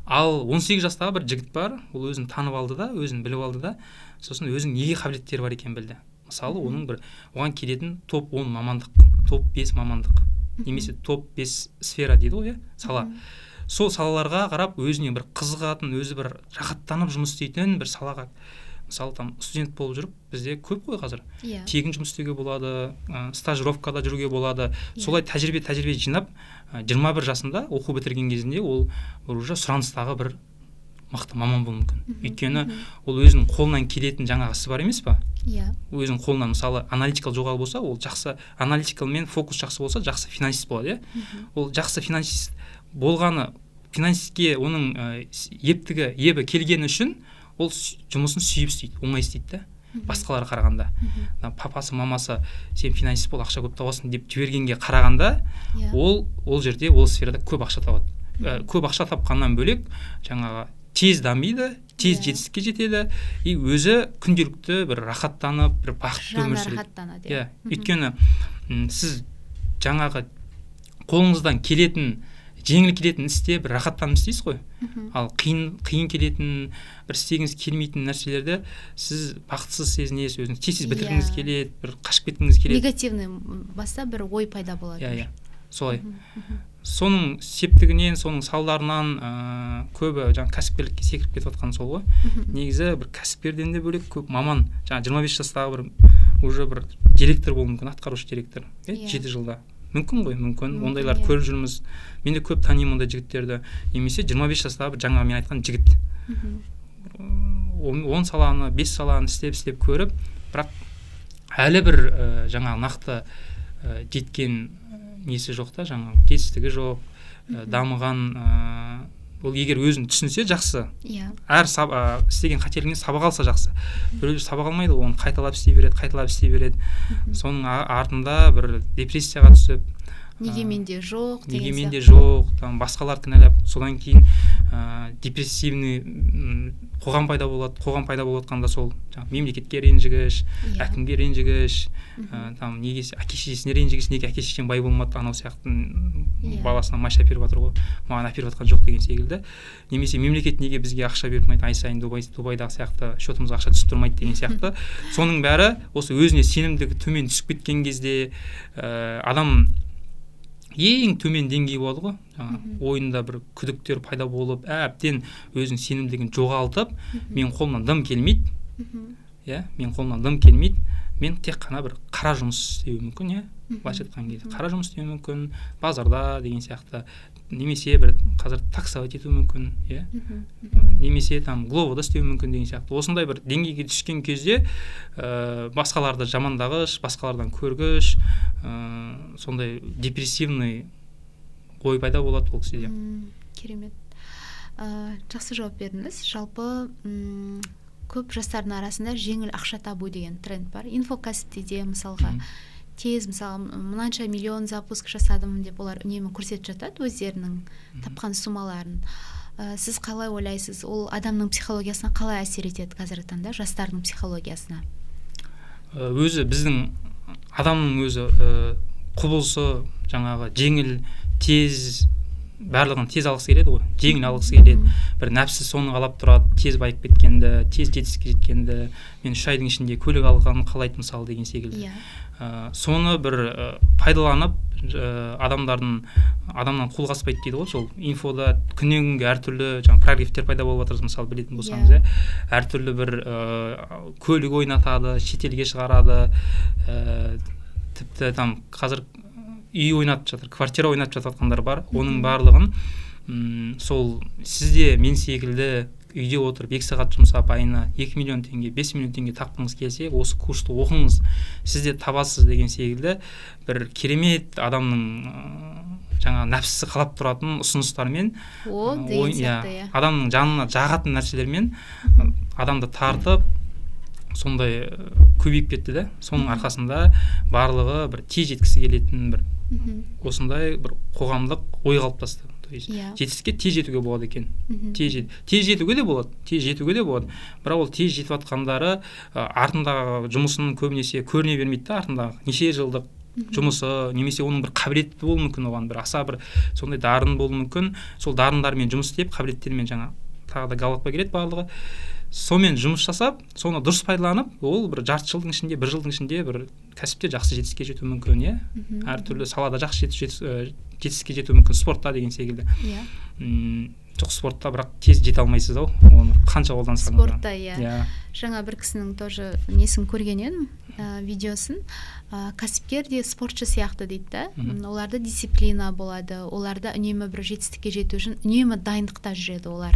Ал 18 жастағы бір жігіт бар, ол өзін танып алды да, өзін біліп алды да, сосын өзінің неге қабілеттері бар екенін білді. Мысалы, оның бір оған келетін топ 10 мамандық, топ 5 мамандық, немесе топ 5 сфера дейді ғой, сала. Сол салаларға қарап өзіне бір қызығатын, өзі бір рахаттанып жұмыс істейтін бір салаға, мысалы там студент болып жүріп, бізде көп қой қазір. Тегін жұмыс істеуге болады, стажировкада жүруге болады. Солай тәжірибе жинап, 21 жасында оқу бітірген кезінде ол уже сұраныстағы бір мықты маман болуы мүмкін. Өйткені ол өзінің қолынан келетін жаңағы ісі бар емес па? Өзінің қолынан мысалы аналитикал жоғары болса, ол жақсы аналитикал мен фокус жақсы болса, жақсы финансист болады, Ол жақсы финансист болғаны, финансистке оның ебі келгені үшін ол жұмысын сүйіп істейді, оңай істейді да. Басқаларға қарағанда. Папасы, мамасы сен финансист бол, ақша көп табасың деп жібергенге қарағанда, ол жерде ол сферада көп ақша табады. Көп ақша тапқаннан бөлек, жаңағы тез дамиды, тез жетістікке жетеді, и өзі күнделікті бір рахаттанып, бір бақытты өмір сүреді. Өйткені сіз жаңағы қолыңыздан келетін, жеңіл келетін істе бір рахаттанып істейсіз ғой. Ал қиын келетін, бір істегіңіз келмейтін нәрселерді сіз бақытсыз сезінесіз, өзіңіз тез бітіргіңіз келеді, бір қашып кеткіңіз келеді. Негативный баста бір ой пайда болады. Солай. Соның септігінен, соның салдарынан көбі жаңа кәсіпкерлікке секіріп кетіп жатқан сол ғой. Негізі бір кәсіпкерден де бөлек көп маман, жаңа 25 жастағы бір уже бір директор болуы мүмкін, атқарушы директор, 7 жылда. Мүмкін ғой, мүмкін. Ондайлар көріп жүрміз. Мен де көп танимын ондай жігіттерді. Немесе 25 жастағы бір жаңа мен айтқан жігіт. 10 саланы, 5 саланы істеп көріп, бірақ әлі бір жаңа нақты жеткен несі жоқ та, жаңа жетістігі жоқ, дамыған, ол егер өзін түсінсе жақсы. Әр істеген қателігінен сабақ алса жақсы. Біреулер сабақ алмайды, оны қайталап істей береді. Соның артында бір депрессияға түсіп, неге менде жоқ, басқалар кінәлап, содан кейін депрессивный қоғам пайда болады. Қоғам пайда болып жатқанда сол мемлекетке ренжігіш, әкімге ренжігіш, неге әке-шешесіне ренжігіш, неге әке-шешем бай болмады, анау сияқты баласына майша әперіп жатыр ғой, маған әперіп жатқан жоқ деген секілді. Немесе мемлекет неге бізге ақша бермейді, ай сайын Дубайдағы сияқты счетымызға ақша түсіп тұрмайды деген сияқты. Соның бәрі осы өзіне сенімділігі төмен түсіп кеткен кезде адам ең төмен деңгей болады ғой. Ойында бір күдіктер пайда болып, әбден өзінің сенімділігін жоғалтып, мен қолымнан дым келмейді. Мен тек қана бір қара жұмыс істеуі мүмкін, былайша айтқан кезде қара жұмыс істеуі мүмкін, базарда деген сияқты, немесе бір қазір таксовать етуі мүмкін, немесе там глобада істеуі мүмкін деген сияқты. Осындай бір деңгейге түскен кезде басқаларды жамандағыш, басқалардан көргіш, сондай депрессивный ой пайда болады ол кісіде. Керемет. Жақсы жауап бердіңіз. Жалпы көп жастардың арасында жеңіл ақша табу деген тренд бар. Инфокәсіпте де мысалға тез, мысалы, мынанша миллион запуск жасадым деп олар үнемі көрсетіп жатады өздерінің тапқан суммаларын. Сіз қалай ойлайсыз, ол адамның психологиясына қалай әсер етеді қазіргі таңда, жастардың психологиясына? Өзі біздің адамның өзі құбылысы жаңағы жеңіл, тез барлығын тез алғысы келеді ғой, жеңіл алғысы келеді. Бір нәпсі соны қалап тұрады, тез байып кеткенді, тез жетістікке жеткенді. Мен 3 айдың ішінде көлік алғанын қалайды мысалы деген секілді. Соны бір пайдаланып адамнан қолға аспайды дейді ғой, сол инфода күннен күнге әртүрлі жаңа прогревтер пайда болып жатыр, мысалы білетін болсаңыз, әртүрлі бір көлік ойнатады, шетелге шығарады, тіпті там қазір үй ойнатып жатыр, квартира ойнатып жатқандар бар. Оның барлығын сол сізде мен секілді үйде отырып 2 сағат жұмсап айына 2 миллион теңге, 5 миллион теңге тапқыңыз келсе, осы курсты оқыңыз, сізде табасыз деген секілді бір керемет адамның жаңа нәпсісі қалап тұратын ұсыныстармен, адамның жанына жағатын нәрселермен адамды тартып сондай көбейіп кетті да. Соның арқасында барлығы бір тез жеткісі келетін бір осындай бір қоғамдық ой қалыптасты. Жетістікке тез жетуге болады екен. Тез жетуге де болады. Бірақ ол тез жетіп жатқандары артындағы жұмысының көбінесе көріне бермейді да, артындағы неше жылдық жұмысы, немесе оның бір қабілеті болуы мүмкін, оған бір аса бір сондай дарын болуы мүмкін. Сол дарындармен жұмыс істеп, қабілеттермен жаңа тағы да галопқа келеді барлығы. Сонымен жұмыс жасап, соны дұрыс пайдаланып, ол бір жарты жылдың ішінде, 1 жылдың ішінде бір кәсіпте жақсы жетістікке жетуі мүмкін, әртүрлі салада жақсы жетістікке жетуі мүмкін, спортта деген секілді. Жоқ, спортта бірақ тез жете алмайсыз ау, оны қанша қолдансаңыз. Спортта, жаңа бір кісінің тоже несін көрген едім, видеосын. Кәсіпкер де спортшы сияқты дейді да. Оларда дисциплина болады, оларда үнемі бір жетістікке жету үшін үнемі дайындықта жүреді олар.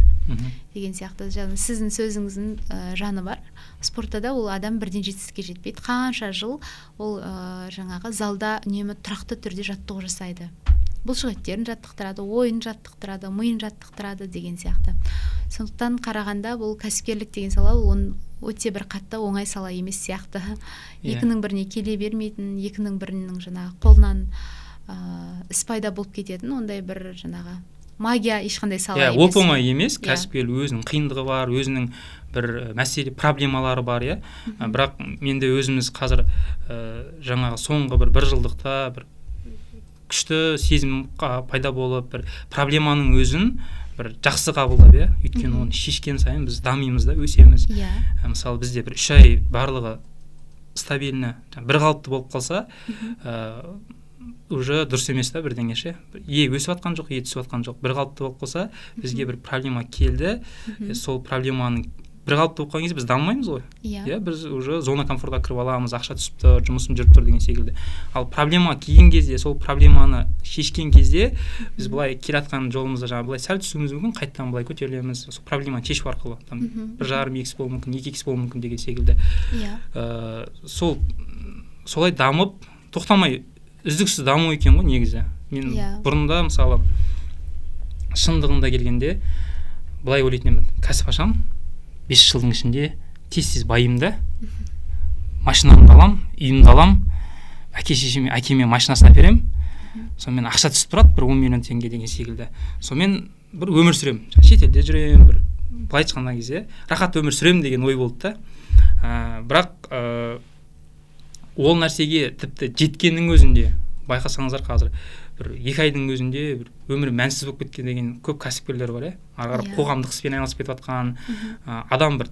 Деген сияқты. Сіздің сөзіңіздің жаны бар. Спортта да ол адам бірден жетістікке жетпейді. Қанша жыл ол жаңағы залда үнемі тұрақты түрде жаттығу жасайды. Бұлшықеттерін жаттықтырады, ойын жаттықтырады, миын жаттықтырады деген сияқты. Сондықтан қарағанда бұл кәсіпкерлік деген сала ол өте бір қатты оңай сала емес сияқты. Екінің біріне келе бермейтін, екінің бірінің жаңағы қолынан іс пайда болып кететін, ондай бір жаңағы магия ешқандай сала емес. Оп-оңай емес, кәсіпкерлік өзінің қиындығы бар, өзінің бір мәселе, проблемалары бар, бірақ менде өзіміз қазір жаңағы соңғы бір жылдықта бір күшті сезім пайда болып, бір проблеманың өзін бір жақсы қабылдап, өйткені оны шешкен сайын біз дамимыз да, өсеміз. Мысалы бізде бір 3 ай барлығы стабильно, бір қалыпты болып қалса, уже дұрыс емес та бірдеңе ше. Өсіп жатқан жоқ, түсіп жатқан жоқ. Бір қалыпты болып қалса, бізге бір проблема келді, сол проблеманың бір қалыпты болып қалған кезде біз дамымаймыз ғой. Біз уже зона комфортқа кіріп аламыз, ақша түсіп тұр, жұмысым жүріп тұр деген секілді. Ал проблема келген кезде, сол проблеманы шешкен кезде біз былай келатқан жолымызда жаңа былай сәл түсуіміз мүмкін, қайттан былай көтерілеміз, сол проблеманы шешу арқылы. 1,5-2x болуы мүмкін, 2x болуы мүмкін деген секілді. Солай дамып, тоқтамай үздіксіз даму екен ғой негізі. Мен бұрында мысалы шындығында келгенде былай ойлайтын едім, кәсіп ашам, 5 жылдың ішінде тез байымды, машинамды алам, үйімді алам, әкеме машинасын әперем, сонымен ақша түсіп тұрады, бір 10 миллион теңге деген секілді. Сонымен бір өмір сүрем, шетелде жүрем, бір былай айтқан кезде рахат өмір сүрем деген ой болды да. Бірақ ол нәрсеге тіпті жеткеннің өзінде байқасаңыздар қазір бір 2 айдың өзінде бір өмірі мәнсіз болып кеткен деген көп кәсіпкерлер бар, ары қарап қоғамдық іспен айналысып кетіп жатқан адам бір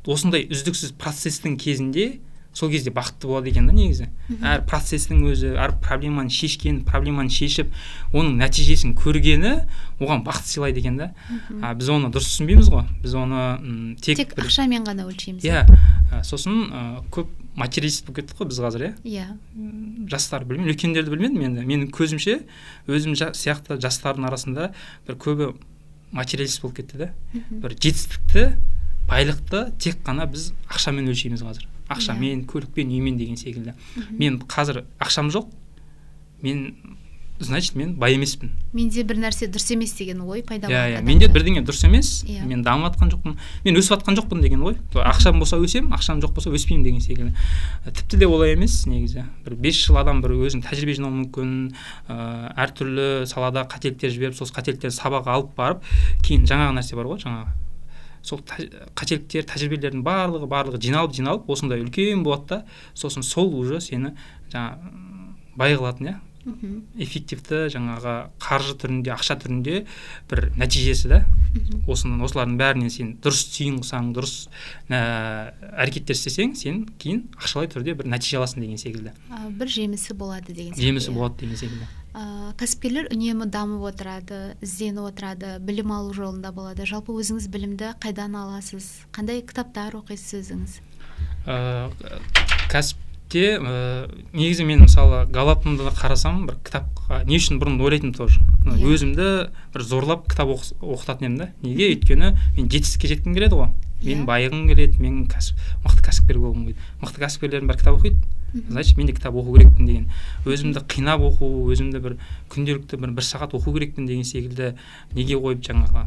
осындай үздіксіз процестің кезінде сол кезде бақытты болады екен да негізі. Әр процестің өзі, әр проблеманы шешкен, проблеманы шешіп, оның нәтижесін көргені оған бақыт сыйлайды екен да. Біз оны дұрыс түсінбейміз ғой. Біз оны тек ақшамен ғана өлшейміз. Сосын көп материалист болып кеттік қой біз қазір, жастар білмеймін, үлкендерді білмедім енді. Менің көзімше өзім сияқты жастардың арасында бір көбі материалист болып кетті да. Бір жетістікті, байлықты тек қана біз ақшамен өлшейміз қазір. Ақшамен, көлікпен, үймен деген секілді. Мен қазір ақшам жоқ, значит мен бай емеспін. Менде бір нәрсе дұрыс емес деген ой пайда болады. Менде бірдеңе дұрыс емес, мен дамып жатқан жоқпын, мен өсіп жатқан жоқпын деген ой. Ақшам болса өсем, ақшам жоқ болса өспеймін деген секілді. Тіпті де олай емес негізі. Бір 5 жыл адам бір өзінің тәжірибе жинауы мүмкін, әртүрлі салада қателіктер жіберіп, сол қателіктерді сабақ алып барып, кейін жаңағы нәрсе бар ғой, жаңағы сол қателіктер, тәжірибелердің барлығы жиналып осындай үлкен болады да, сосын сол уже сені жаңа бай қылатын, эффективті жаңағы қаржы түрінде, ақша түрінде бір нәтижесі да. Осылардың бәрінен сен дұрыс түйін қылсаң, дұрыс әрекеттер істесең, сен кейін ақшалай түрде бір нәтиже аласың деген секілді. Бір жемісі болады деген секілді. Жемісі болады деген секілді. Кәсіпкерлер үнемі дамып отырады, ізденіп отырады, білім алу жолында болады. Жалпы өзіңіз білімді қайдан аласыз? Қандай кітаптар оқисыз өзіңіз? Кәсіпте негізі мен мысалы Галлапымды қарасам, бір кітапқа не үшін бұрын ойлайтын тоже. Өзімді бір зорлап кітап оқытатын едім да. Неге? Өйткені мен жетістікке жеткім келеді ғой. Мен байығым келеді, мен мықты кәсіпкер болғым келеді. Мықты кәсіпкерлердің бәрі кітап оқиды. Значит, мен де кітап оқу керекпін деген. Өзімді қинап оқу, өзімді бір күнделікті бір сағат оқу керекпін деген секілді неге қойып жаңағы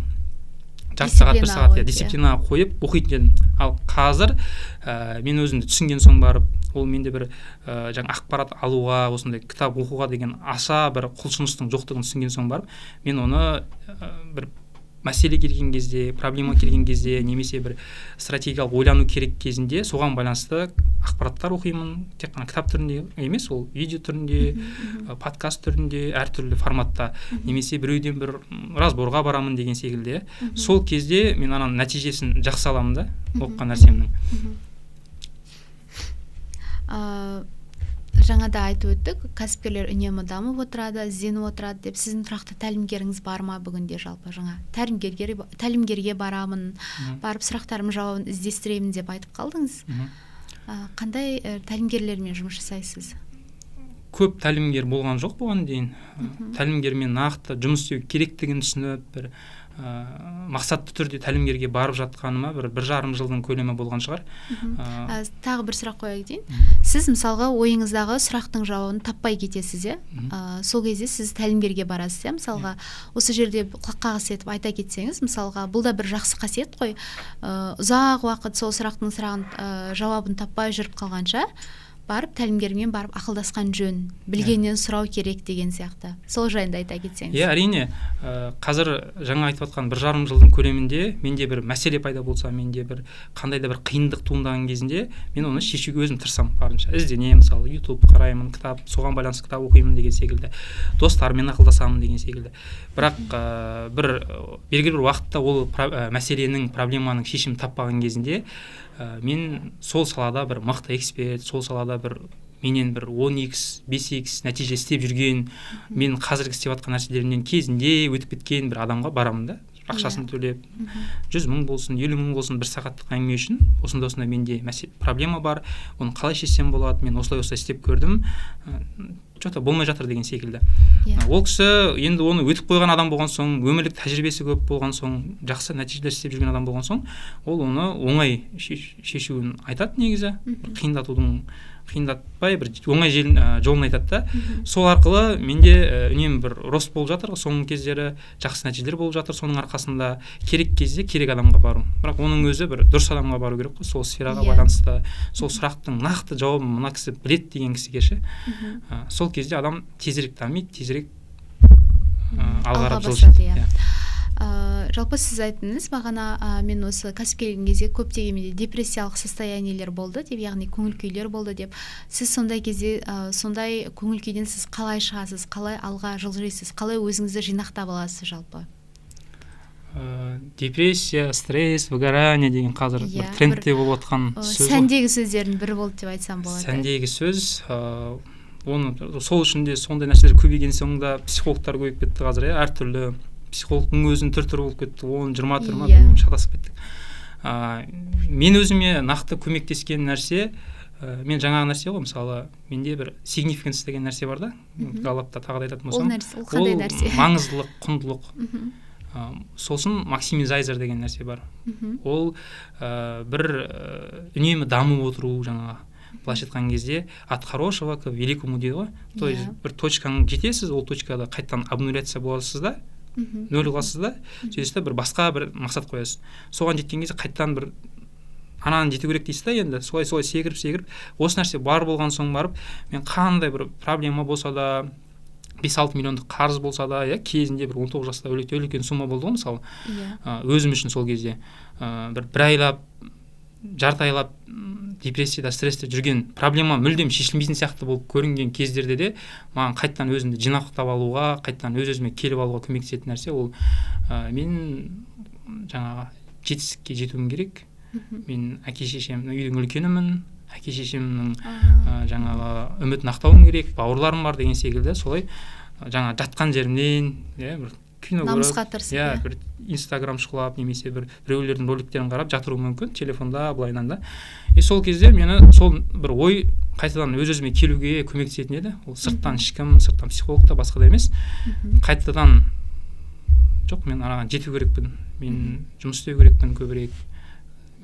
жарты сағат, бір сағат дисциплина қойып оқитын едім. Ал қазір мен өзімді түсінген соң барып, ол менде бір жаңа ақпарат алуға, осындай кітап оқуға деген аса бір құлшыныстың жоқтығын түсінген соң барып, мен оны бір мәселе келген кезде, проблема келген кезде, немесе бір стратегиялық ойлану керек кезінде соған байланысты ақпараттар оқимын. Тек қана кітап түрінде емес, ол видео түрінде, подкаст түрінде, әртүрлі форматта, немесе біреуден бір разборға барамын деген секілді. Сол кезде мен ананың нәтижесін жақсы аламын да, оқыған нәрсемнің. Жаңада айтып өттік, кәсіпкерлер үнемі дамып отырады, ізденіп отырады деп. Сіздің тұрақты тәлімгеріңіз бар ма бүгінде жалпы? Жаңа тәлімгерге барамын, барып сұрақтарым жауабын іздестіремін деп айтып қалдыңыз. Қандай тәлімгерлермен жұмыс жасайсыз? Көп тәлімгер болған жоқ бұған дейін. Тәлімгермен нақты жұмыс істеу керектігін түсініп, бір мақсатты түрде тәлімгерге барып жатқаныма бір 1,5 жылдың көлемі болған шығар. Тағы бір сұрақ қоя кетейін. Сіз мысалға ойыңыздағы сұрақтың жауабын таппай кетесіз, сол кезде сіз тәлімгерге барасыз, мысалға осы жерде қағыс етіп айта кетсеңіз, мысалға бұл да бір жақсы қасиет қой. Ұзақ уақыт сол сұрақтың жауабын таппай жүріп қалғанша барып тәлімгермен барып ақылдасқан жөн, білгеннен сұрау керек деген сияқты. Сол жайында айта кетсеңіз. Әрине, қазір жаңа айтып жатқан 1,5 жылдың көлемінде менде бір мәселе пайда болса, менде бір қандай да бір қиындық туындаған кезінде, мен оны шешуге өзім тырысамын барынша. Ізденемін, мысалы YouTube қараймын, кітап, соған байланысты кітап оқимын деген секілді. Достарыммен ақылдасамын деген секілді. Бірақ бір белгілі бір уақытта ол мәселенің, проблеманың шешімін таппаған кезінде мен сол салада бір мықты эксперт, сол салада бір менен бір 10x, 5x нәтиже істеп жүрген, мен қазіргі істеп жатқан нәрселерімнен кезінде өтіп кеткен бір адамға барамын да, ақшасын төлеп, 100.000 болсын, 50.000 болсын, 1 сағаттық әңгіме үшін, осында менде проблема бар, оны қалай шешсем болады, мен осылай істеп көрдім, что-то болмай жатыр деген секілді. Ол кісі енді оны өтіп қойған адам болған соң, өмірлік тәжірибесі көп болған соң, жақсы нәтижелер істеп жүрген адам болған соң, ол оны оңай шешуін айтады негізі, қиындатпай бір оңай жолын айтады да. Сол арқылы менде үнемі бір рост болып жатыр, соңғы кездері жақсы нәтижелер болып жатыр, соның арқасында керек кезде керек адамға бару. Бірақ оның өзі бір дұрыс адамға бару керек қой, сол сфераға байланысты, сол сұрақтың нақты жауабын мына кісі біледі деген кісіге ше. Сол кезде адам тезірек дамиды, тезірек алға жылжиды. Жалпы сіз айттыңыз, бағана мен осы кәсіпкерлік кезде көптеген менде депрессиялық состояниелер болды деп, яғни көңіл күйлер болды деп. Сіз сондай кезде, сондай көңіл күйден сіз қалай шығасыз, қалай алға жылжисыз, қалай өзіңізді жинақтап аласыз жалпы? Депрессия, стресс, выгорание деген қазір бір трендте болып отқан сөз. Сәндегі сөздердің бірі болды деп айтсам болады. Сәндегі сөз, оны сол үшін де сондай нәрселер көбейген соңда психологтар көбейіп кетті қазір, әртүрлі психологтың өзінің түр-түрі болып кетті, 10-20 түрі ма, шатасып кеттік. Мен өзіме нақты көмектескен нәрсе, мен жаңағы нәрсе ғой, мысалы, менде бір significance деген нәрсе бар да, Галлапта тағы да айтатын болсам. Ол қандай нәрсе? Маңыздылық, құндылық. Сосын максимизайзер деген нәрсе бар. Ол бір үнемі дамып отыру, жаңағы былайша айтқан кезде от хорошего к великому дейді ғой. То есть бір точкаға жетесіз, ол точкада қайтадан обнуляция боласыз да, нөл қыласыз да, сөйтесіз бір басқа бір мақсат қоясыз. Соған жеткен кезде қайтадан бір ананы жету керек дейсіз да, енді солай секіріп, осы нәрсе бар болған соң барып, мен қандай бір проблема болса да, 5-6 миллиондық қарыз болса да, кезінде бір 19 жаста үлкен сумма болды ғой, мысалы. Өзім үшін сол кезде бір айлап, жарты айлап депрессияда стрессте жүрген проблема мүлдем шешілмейтін сияқты болып көрінген кездерде де маған қайтадан өзімді жинақтап алуға, қайтадан өз-өзіме келіп алуға көмектесетін нәрсе ол мен жаңағы жетістікке жетуім керек. Мен әке шешем үйдің үлкенімін, әке шешемнің жаңағы үмітін ақтауым керек, бауырларым бар деген секілді. Солай жаңа жатқан жерімнен бір кино көріп, бір Инстаграм шұқылап немесе біреулердің роликтерін қарап жатыру мүмкін телефонда былайынан да. Сол кезде мені сол бір ой қайтадан өз-өзіме келуге көмектесетін еді. Ол сырттан ешкім, сырттан психолог та басқа да емес. Қайтадан жоқ, мен араған жету керекпін, мен жұмыс істеу керекпін көбірек.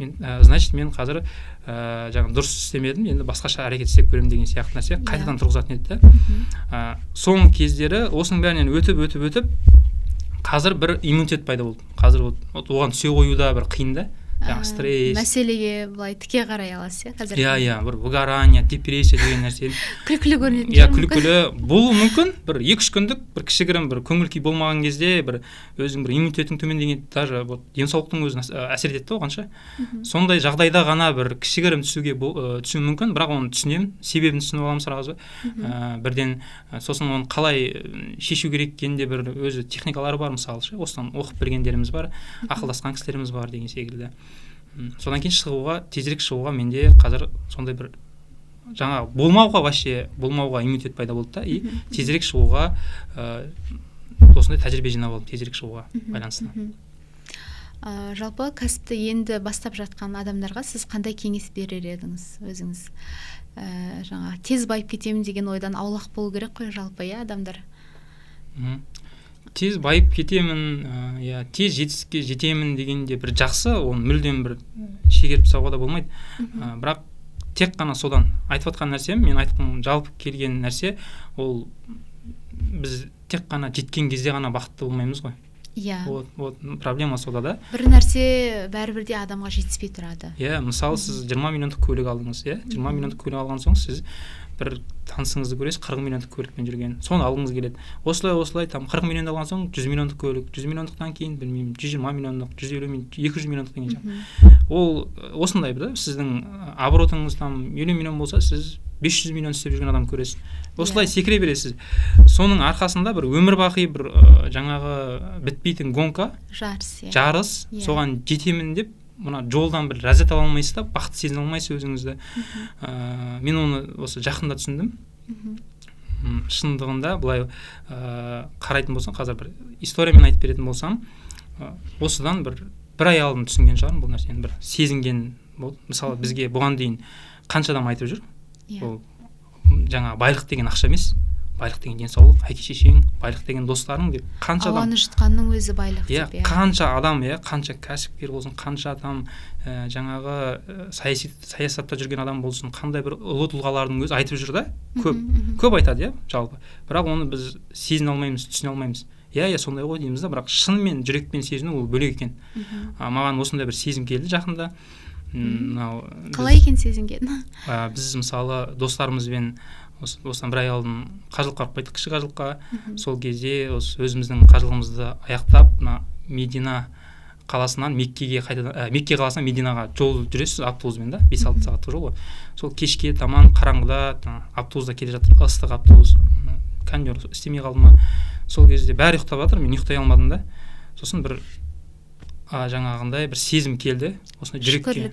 Значит, мен қазір жаңа дұрыс істемедім, енді басқаша әрекет істеп көремін деген сияқты нәрсе қайтадан тұрғызатын еді да. Соңғы кездері осының бәрінен өтіп қазір бір иммунитет пайда болды. Қазір оған түсе қою да бір қиын да. Жаңа стресс, мәселеге былай тіке қарай аласыз, қазір. Бір выгорание, депрессия деген нәрсе. Күлкілі көрінетін шығар. Күлкілі болуы мүмкін. Бір 2-3 күндік бір кішігірім бір көңіл күй болмаған кезде бір өзің бір иммунитетің төмендеген, даже денсаулықтың өзіне әсер етеді оғанша. Сондай жағдайда ғана бір кішігірім түсуі мүмкін, бірақ оны түсінемін, себебін түсініп аламын сразу. Бірден сосын оны қалай шешу керек екенінде бір өзі техникалары бар, мысалы, осыдан оқып білгендеріміз бар, ақылдасқан кісілеріміз бар деген секілді. Содан кейін тезірек шығуға менде қазір сондай бір жаңа болмауға иммунитет пайда болды да, и тезірек шығуға осындай тәжірибе жинап алдым, тезірек шығуға байланысты. Жалпы кәсіпті енді бастап жатқан адамдарға сіз қандай кеңес берер едіңіз өзіңіз? Жаңа тез байып кетемін деген ойдан аулақ болу керек қой жалпы, адамдар. Тез байып кетемін, тез жетістікке жетемін дегенде бір жақсы, оны мүлдем бір шегеріп тастауға да болмайды. Бірақ тек қана содан айтып жатқан нәрсем, мен айтқым жалпы келген нәрсе, ол біз тек қана жеткен кезде ғана бақытты болмаймыз ғой. Проблема сода да. Бір нәрсе бәрібірде адамға жетіспей тұрады. Мысалы, сіз 20 миллиондық көлік алдыңыз, 20 миллиондық көлік алған соң сіз бір танысыңызды көресіз, 40 миллиондық көлікпен жүрген, соны алғыңыз келеді. Осылай 40 миллионды алған соң 100 миллиондық көлік, 100 миллиондықтан кейін білмеймін 120 миллиондық, 150 миллиондық, 200 миллиондық деген сияқты. Ол осындай да, сіздің оборотыңыз елу миллион болса, сіз 500 миллион істеп жүрген адам көресіз. Осылай секіре бересіз. Соның арқасында бір өмір бақи бір жаңағы бітпейтін гонка, жарыс, соған жетемін деп мына жолдан бір ләззат ала алмайсыз да, бақыт сезіне алмайсыз өзіңізді. Мен оны осы жақында түсіндім. Шындығында былай қарайтын болсам, қазір бір историямен айтып беретін болсам, осыдан бір ай алдын түсінген шығармын бұл нәрсені, бір сезінген болды. Мысалы, бізге бұған дейін қанша адам айтып жүр? Ол жаңа байлық деген ақша емес, байлық деген денсаулық, әке шешең, байлық деген достарың деп қанша адам. Ауаны жұтқанның өзі байлық деп. Қанша адам, қанша кәсіпкер болсын, қанша адам жаңағы саясатта жүрген адам болсын, қандай бір ұлы тұлғалардың өзі айтып жүр да, көп айтады, жалпы. Бірақ оны біз сезіне алмаймыз, түсіне алмаймыз. Сондай ғой дейміз да, бірақ шынымен жүрекпен сезіну ол бөлек екен. Маған осындай бір сезім келді жақында. Қалай екен сезінген? Біз мысалы достарымызбен осыдан бір ай алдын қажылыққа барып қайттық, кіші қажылыққа. Сол кезде өзіміздің қажылығымызды аяқтап, Медина қаласынан Мекке қаласынан Мединаға жол жүресіз автобуспен да, 5-6 сағаттық жол. Сол кешке таман қараңғыда автобуста келе жатыр, ыстық автобус, кондер істемей қалды ма. Сол кезде бәрі ұйықтап жатыр, мен ұйықтай алмадым да. Сосын бір жаңағындай бір сезім келді, осындай жүрекке.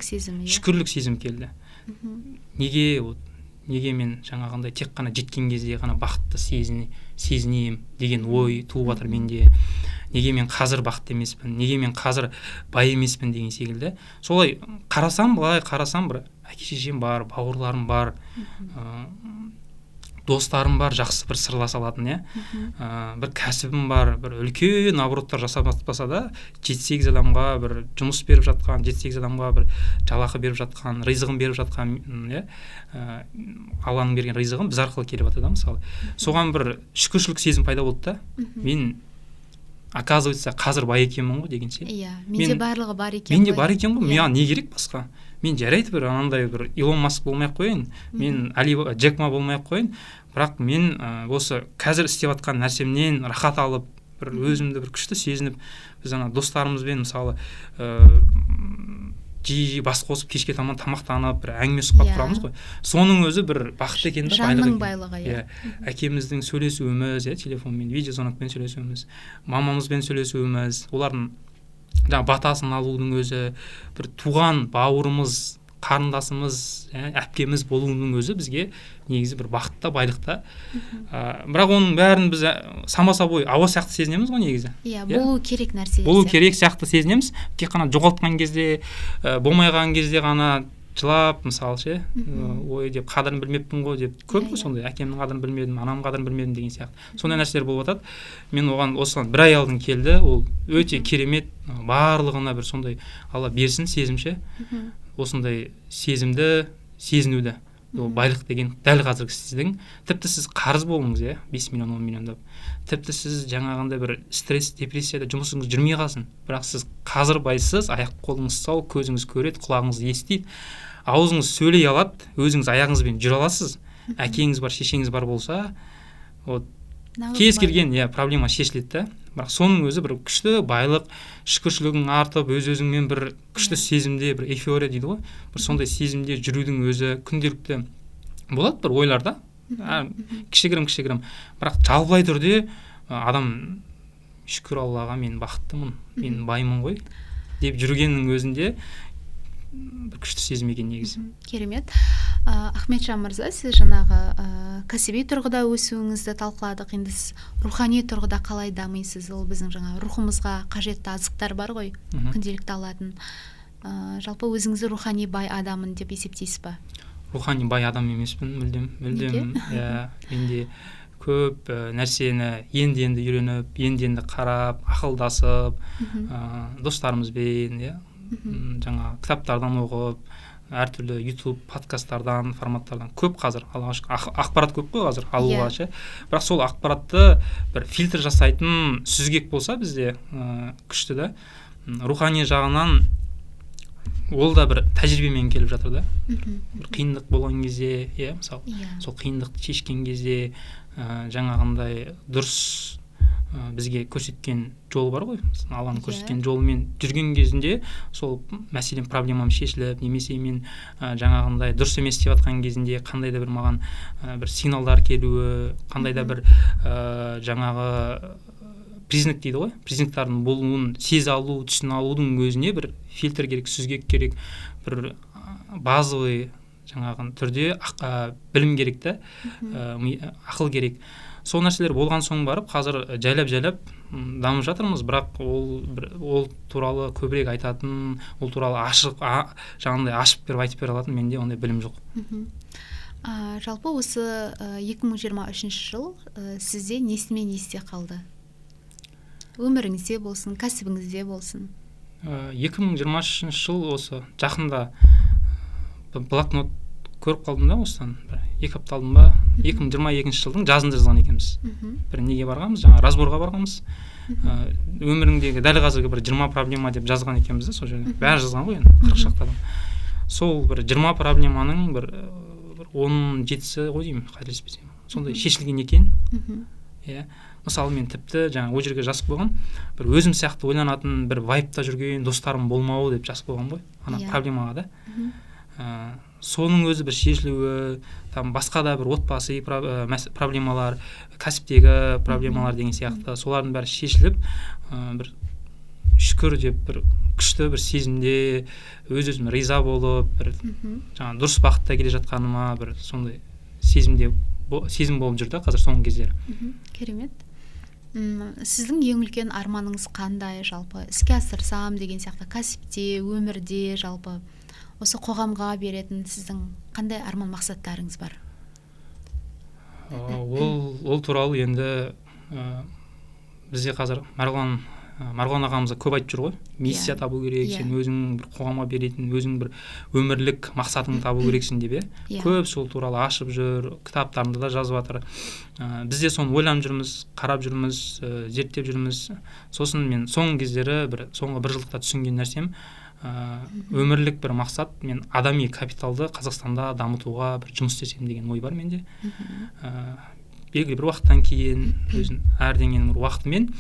Шүкірлік сезім келді. Неге мен жаңағындай тек қана жеткен кезде ғана бақытты сезінем деген ой туып жатыр менде. Неге мен қазір бақытты емеспін, неге мен қазір бай емеспін деген секілді. Солай қарасам бір әке шешем бар, бауырларым бар, достарым бар, жақсы бір сырласа алатын, бір кәсібім бар, бір үлкен обороттар жасамаса да 7-8 адамға бір жұмыс беріп жатқан, 7-8 адамға бір жалақы беріп жатқан, ризығын беріп жатқан, Алланың берген ризығын біз арқылы келіп жатыр да, мысалы. Соған бір шүкіршілік сезім пайда болды да. Мен оказывается қазір бай екенмін ғой деген ше. Менде барлығы бар екен. Менде бар екен ғой, маған не керек басқа? Мен жарайды бір анандай бір Илон Маск болмай қойын, мен Джек Ма болмай қойын, бірақ мен осы қазір істеп жатқан нәрсемнен рахат алып, бір өзімді бір күшті сезініп, біз достарымызбен мысалы жиі бас қосып кешке таман тамақтанып бір әңгіме сұхбат құрамыз ғой. Соның өзі бір бақыт екен да, жанның байлығы. Иә. Әкеміздің сөйлесуіміз, телефонмен, видеозвонокпен сөйлесуіміз, мамамызбен сөйлесуіміз, олардың батасын алудың өзі, бір туған бауырымыз, қарындасымыз, әпкеміз болуының өзі бізге негізі бір бақытта, байлықта. Бірақ оның бәрін біз сама-собой ауа сияқты сезінеміз ғой негізі. Иә, болу керек нәрсе. Болу керек сияқты сезінеміз. Тек қана жоғалтқан кезде, болмайған кезде ғана жылап, мысалы ше, ой деп қадірін білмеппін ғой деп, көп қой сондай, әкемнің қадірін білмедім, анамның қадірін білмедім деген сияқты. Сондай нәрселер болып жатады. Мен оған осыған бір ай алдын келді, ол өте керемет, барлығына бір сондай Алла берсін сезімше. Осындай сезімді, сезінуді. Ол байлық деген дәл қазіргі сіздің, тіпті сіз қарыз болыңыз, 5 миллион, 10 миллион деп. Тіпті сіз жаңағындай бір стресс, депрессияда жұмысыңыз жүрмей қалсын. Бірақ сіз қазір байсыз, аяқ қолыңыз сау, көзіңіз көреді, құлағыңыз естиді, аузыңыз сөйлей алады, өзіңіз аяғыңызбен жүре аласыз. Әкеңіз бар, шешеңіз бар болса, кез келген проблема шешіледі да. Бірақ соның өзі бір күшті байлық, шүкіршілігің артып, өз-өзіңмен бір күшті сезімде, бір эйфория дейді ғой. Бір сондай сезімде жүрудің өзі күнделікті болады бір ойларда. Кішігірім. Бірақ жалпылай түрде адам шүкір Аллаға мен бақыттымын, мен баймын ғой деп жүргеннің өзінде бір күшті сезім екен негізі. Керемет. Ахметжан мырза, сіз жаңағы кәсіби тұрғыда өсуіңізді талқыладық. Енді сіз рухани тұрғыда қалай дамисыз? Ол біздің жаңа рухымызға қажетті азықтар бар ғой, күнделікті алатын. Жалпы өзіңізді рухани бай адамын деп есептейсіз ба? Рухани бай адам емеспін, мүлдем. Менде көп нәрсені енді үйреніп, енді қарап, ақылдасып, достарымызбен, жаңа кітаптардан оқып, әртүрлі YouTube подкасттардан, форматтардан көп қазір ақпарат көп қой қазір алуға ше. Бірақ сол ақпаратты бір фильтр жасайтын сүзгек болса бізде күшті да. Рухани жағынан ол да бір тәжірибемен келіп жатыр да. Бір қиындық болған кезде, мысалы, сол қиындықты шешкен кезде жаңағындай дұрыс бізге көрсеткен жол бар ғой. Алланың көрсеткен жолымен жүрген кезінде сол мәселен проблемам шешіліп, немесе мен жаңағындай дұрыс емес деп жатқан кезінде қандай да бір маған бір сигналдар келуі, қандай да бір жаңағы признак дейді ғой. Признактардың болуын сезе алу, түсіне алудың өзіне бір фильтр керек, сүзгек керек, бір базовый жаңағы түрде білім керек та, ақыл керек. Сол нәрселер болған соң барып, қазір жайлап дамып жатырмыз, бірақ ол туралы көбірек айтатын, ол туралы жаңағындай ашып беріп айтып бере алатын менде ондай білім жоқ. Жалпы осы 2023 жыл сізде несімен есте қалды? Өміріңізде болсын, кәсібіңізде болсын. 2023 жыл осы жақында блокнот көріп қалдым да, осыдан 2 апта алдын ба, 2022 жылдың жазында жазған екенбіз. Бір неге барғанбыз, жаңа разборға барғанбыз. Өміріңдегі дәл қазіргі бір 20 проблема деп жазған екенбіз да, сол жерде. Бәрі жазған ғой енді, 40 шақты адам. Сол бір 20 проблеманың бір 17-сі ғой деймін, қателеспесем. Сондай шешілген екен. Мысалы мен тіпті жаңа ол жерге жазып қойған, бір өзім сияқты ойланатын, бір вайбта жүрген достарым болмауы деп жазып қойған ғой, ана проблемаға да. Соның өзі бір шешілуі, басқа да бір отбасы проблемалар, кәсіптегі проблемалар деген сияқты, солардың бәрі шешіліп, бір шүкір деп бір күшті бір сезімде, өз-өзіме риза болып, бір жаңа дұрыс бағытта келе жатқаныма бір сондай сезім болып жүрді қазір соңғы кездері. Керемет. Сіздің ең үлкен арманыңыз қандай жалпы? Іске асырсам деген сияқты, кәсіпте, өмірде жалпы осы қоғамға беретін сіздің қандай арман мақсаттарыңыз бар? Ол туралы енді бізде қазір Марғұлан ағамыз көп айтып жүр ғой. Миссия табу керек, сен өзің бір қоғамға беретін, өзің бір өмірлік мақсатыңды табу керексің деп. Көп сол туралы ашып жүр, кітаптарында да жазып жатыр. Біз де соны ойланып жүрміз, қарап жүрміз, зерттеп жүрміз. Сосын мен соңғы кездері соңғы бір жылдықта түсінген нәрсем, өмірлік бір мақсат, мен адами капиталды Қазақстанда дамытуға бір жұмыс істесем деген ой бар менде. Белгілі бір уақыттан кейін өзін әрдеңенің бір уақытымен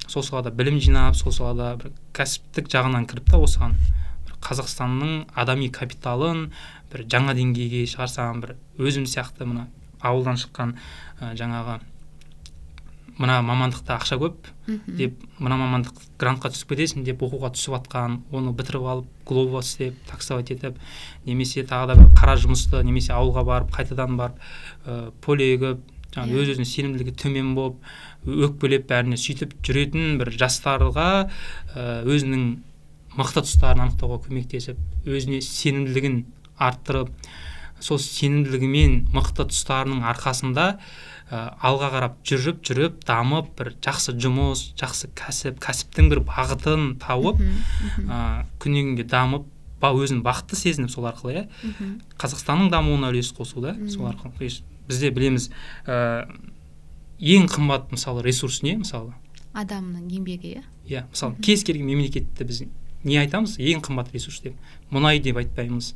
сол салада білім жинап, сол салада бір кәсіптік жағынан кіріп та осыған бір Қазақстанның адами капиталын бір жаңа деңгейге шығарсам, бір өзім сияқты мына ауылдан шыққан жаңағы мына мамандықта ақша көп деп, мына мамандық грантқа түсіп кетесің деп оқуға түсіп атқан, оны бітіріп алып глобус істеп таксовать етіп, немесе тағы да бір қара жұмысты, немесе ауылға барып қайтадан барып поле егіп, өз-өзіне сенімділігі төмен болып, өкпелеп бәріне сөйтіп жүретін бір жастарға өзінің мықты тұстарын анықтауға көмектесіп, өзіне сенімділігін арттырып, сол сенімділігімен мықты тұстарының арқасында алға қарап жүріп дамып, бір жақсы жұмыс, жақсы кәсіптің бір бағытын тауып, күннен күнге дамып, өзін бақытты сезініп сол арқылы, Қазақстанның дамуына үлес қосуда, сол арқылы. Бізде білеміз, ең қымбат мысалы ресурс не? Мысалы адамның еңбегі, иә, мысалы кез келген мемлекетте біз не айтамыз? Ең қымбат ресурс деп. Мұнай деп айтпаймыз,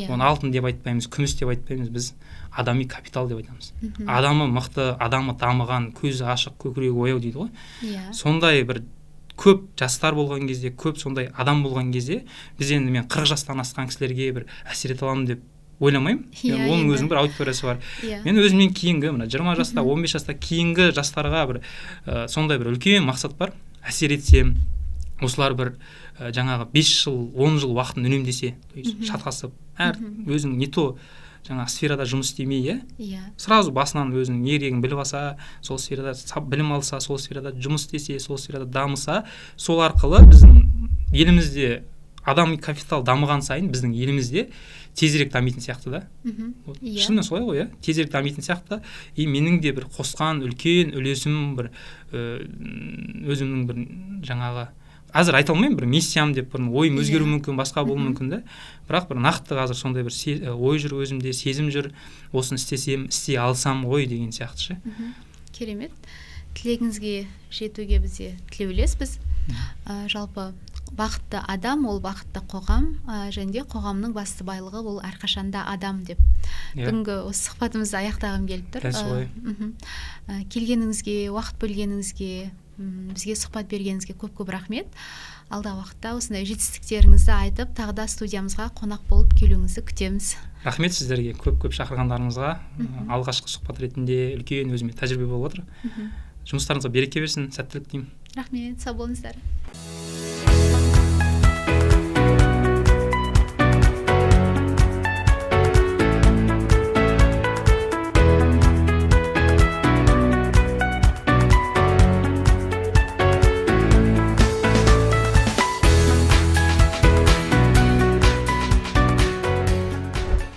оны алтын деп айтпаймыз, күміс деп айтпаймыз, біз адами капитал деп айтамыз. Адамы мықты, адамы дамыған, көзі ашық, көкірегі ояу дейді ғой. Сондай бір көп жастар болған кезде, көп сондай адам болған кезде, біз енді мен 40 жастан асқан кісілерге бір әсер ете аламын деп ойламаймын. Оның өзінің бір аудиториясы бар. Мен өзімнен кейінгі, мына 20 жаста, 15 жаста кейінгі жастарға бір сондай бір үлкен мақсат бар. Әсер етсем, осылар бір жаңағы 5 жыл, 10 жыл уақытын үнемдесе, шатқасып, әр өзінің не то жаңа сферада жұмыс істемей, сразу басынан өзінің ерегін біліп алса, сол сферада білім алса, сол сферада жұмыс істесе, сол сферада дамыса, сол арқылы біздің елімізде адами капитал дамыған сайын біздің елімізде тезірек дамитын сияқты да. Шынымен солай ғой, тезірек дамитын сияқты. И менің де бір қосқан үлкен үлесім, бір өзімнің бір жаңағы қазір айта алмаймын, бір миссиям деп, бір ойым өзгеру мүмкін, басқа болуы мүмкін да. Бірақ бір нақты қазір сондай бір ой жүр өзімде, сезім жүр, осыны істесем, істей алсам ғой деген сияқты ше. Керемет. Тілегіңізге жетуге бізде тілеулеспіз. Жалпы бақытты адам, ол бақытты қоғам, және де қоғамның басты байлығы ол әрқашанда адам деп. Бүгінгі осы сұхбатымызды аяқтағым келіп тұр. Келгеніңізге, уақыт бөлгеніңізге, бізге сұхбат бергеніңізге көп рахмет. Алдағы уақытта осындай жетістіктеріңізді айтып, тағы да студиямызға қонақ болып келуіңізді күтеміз. Рахмет сіздерге, көп шақырғандарыңызға. Алғашқы сұхбат ретінде үлкен өзіме тәжірибе болып отыр. Жұмыстарыңызға береке берсін, сәттілік тілеймін. Рахмет, сау болыңыздар.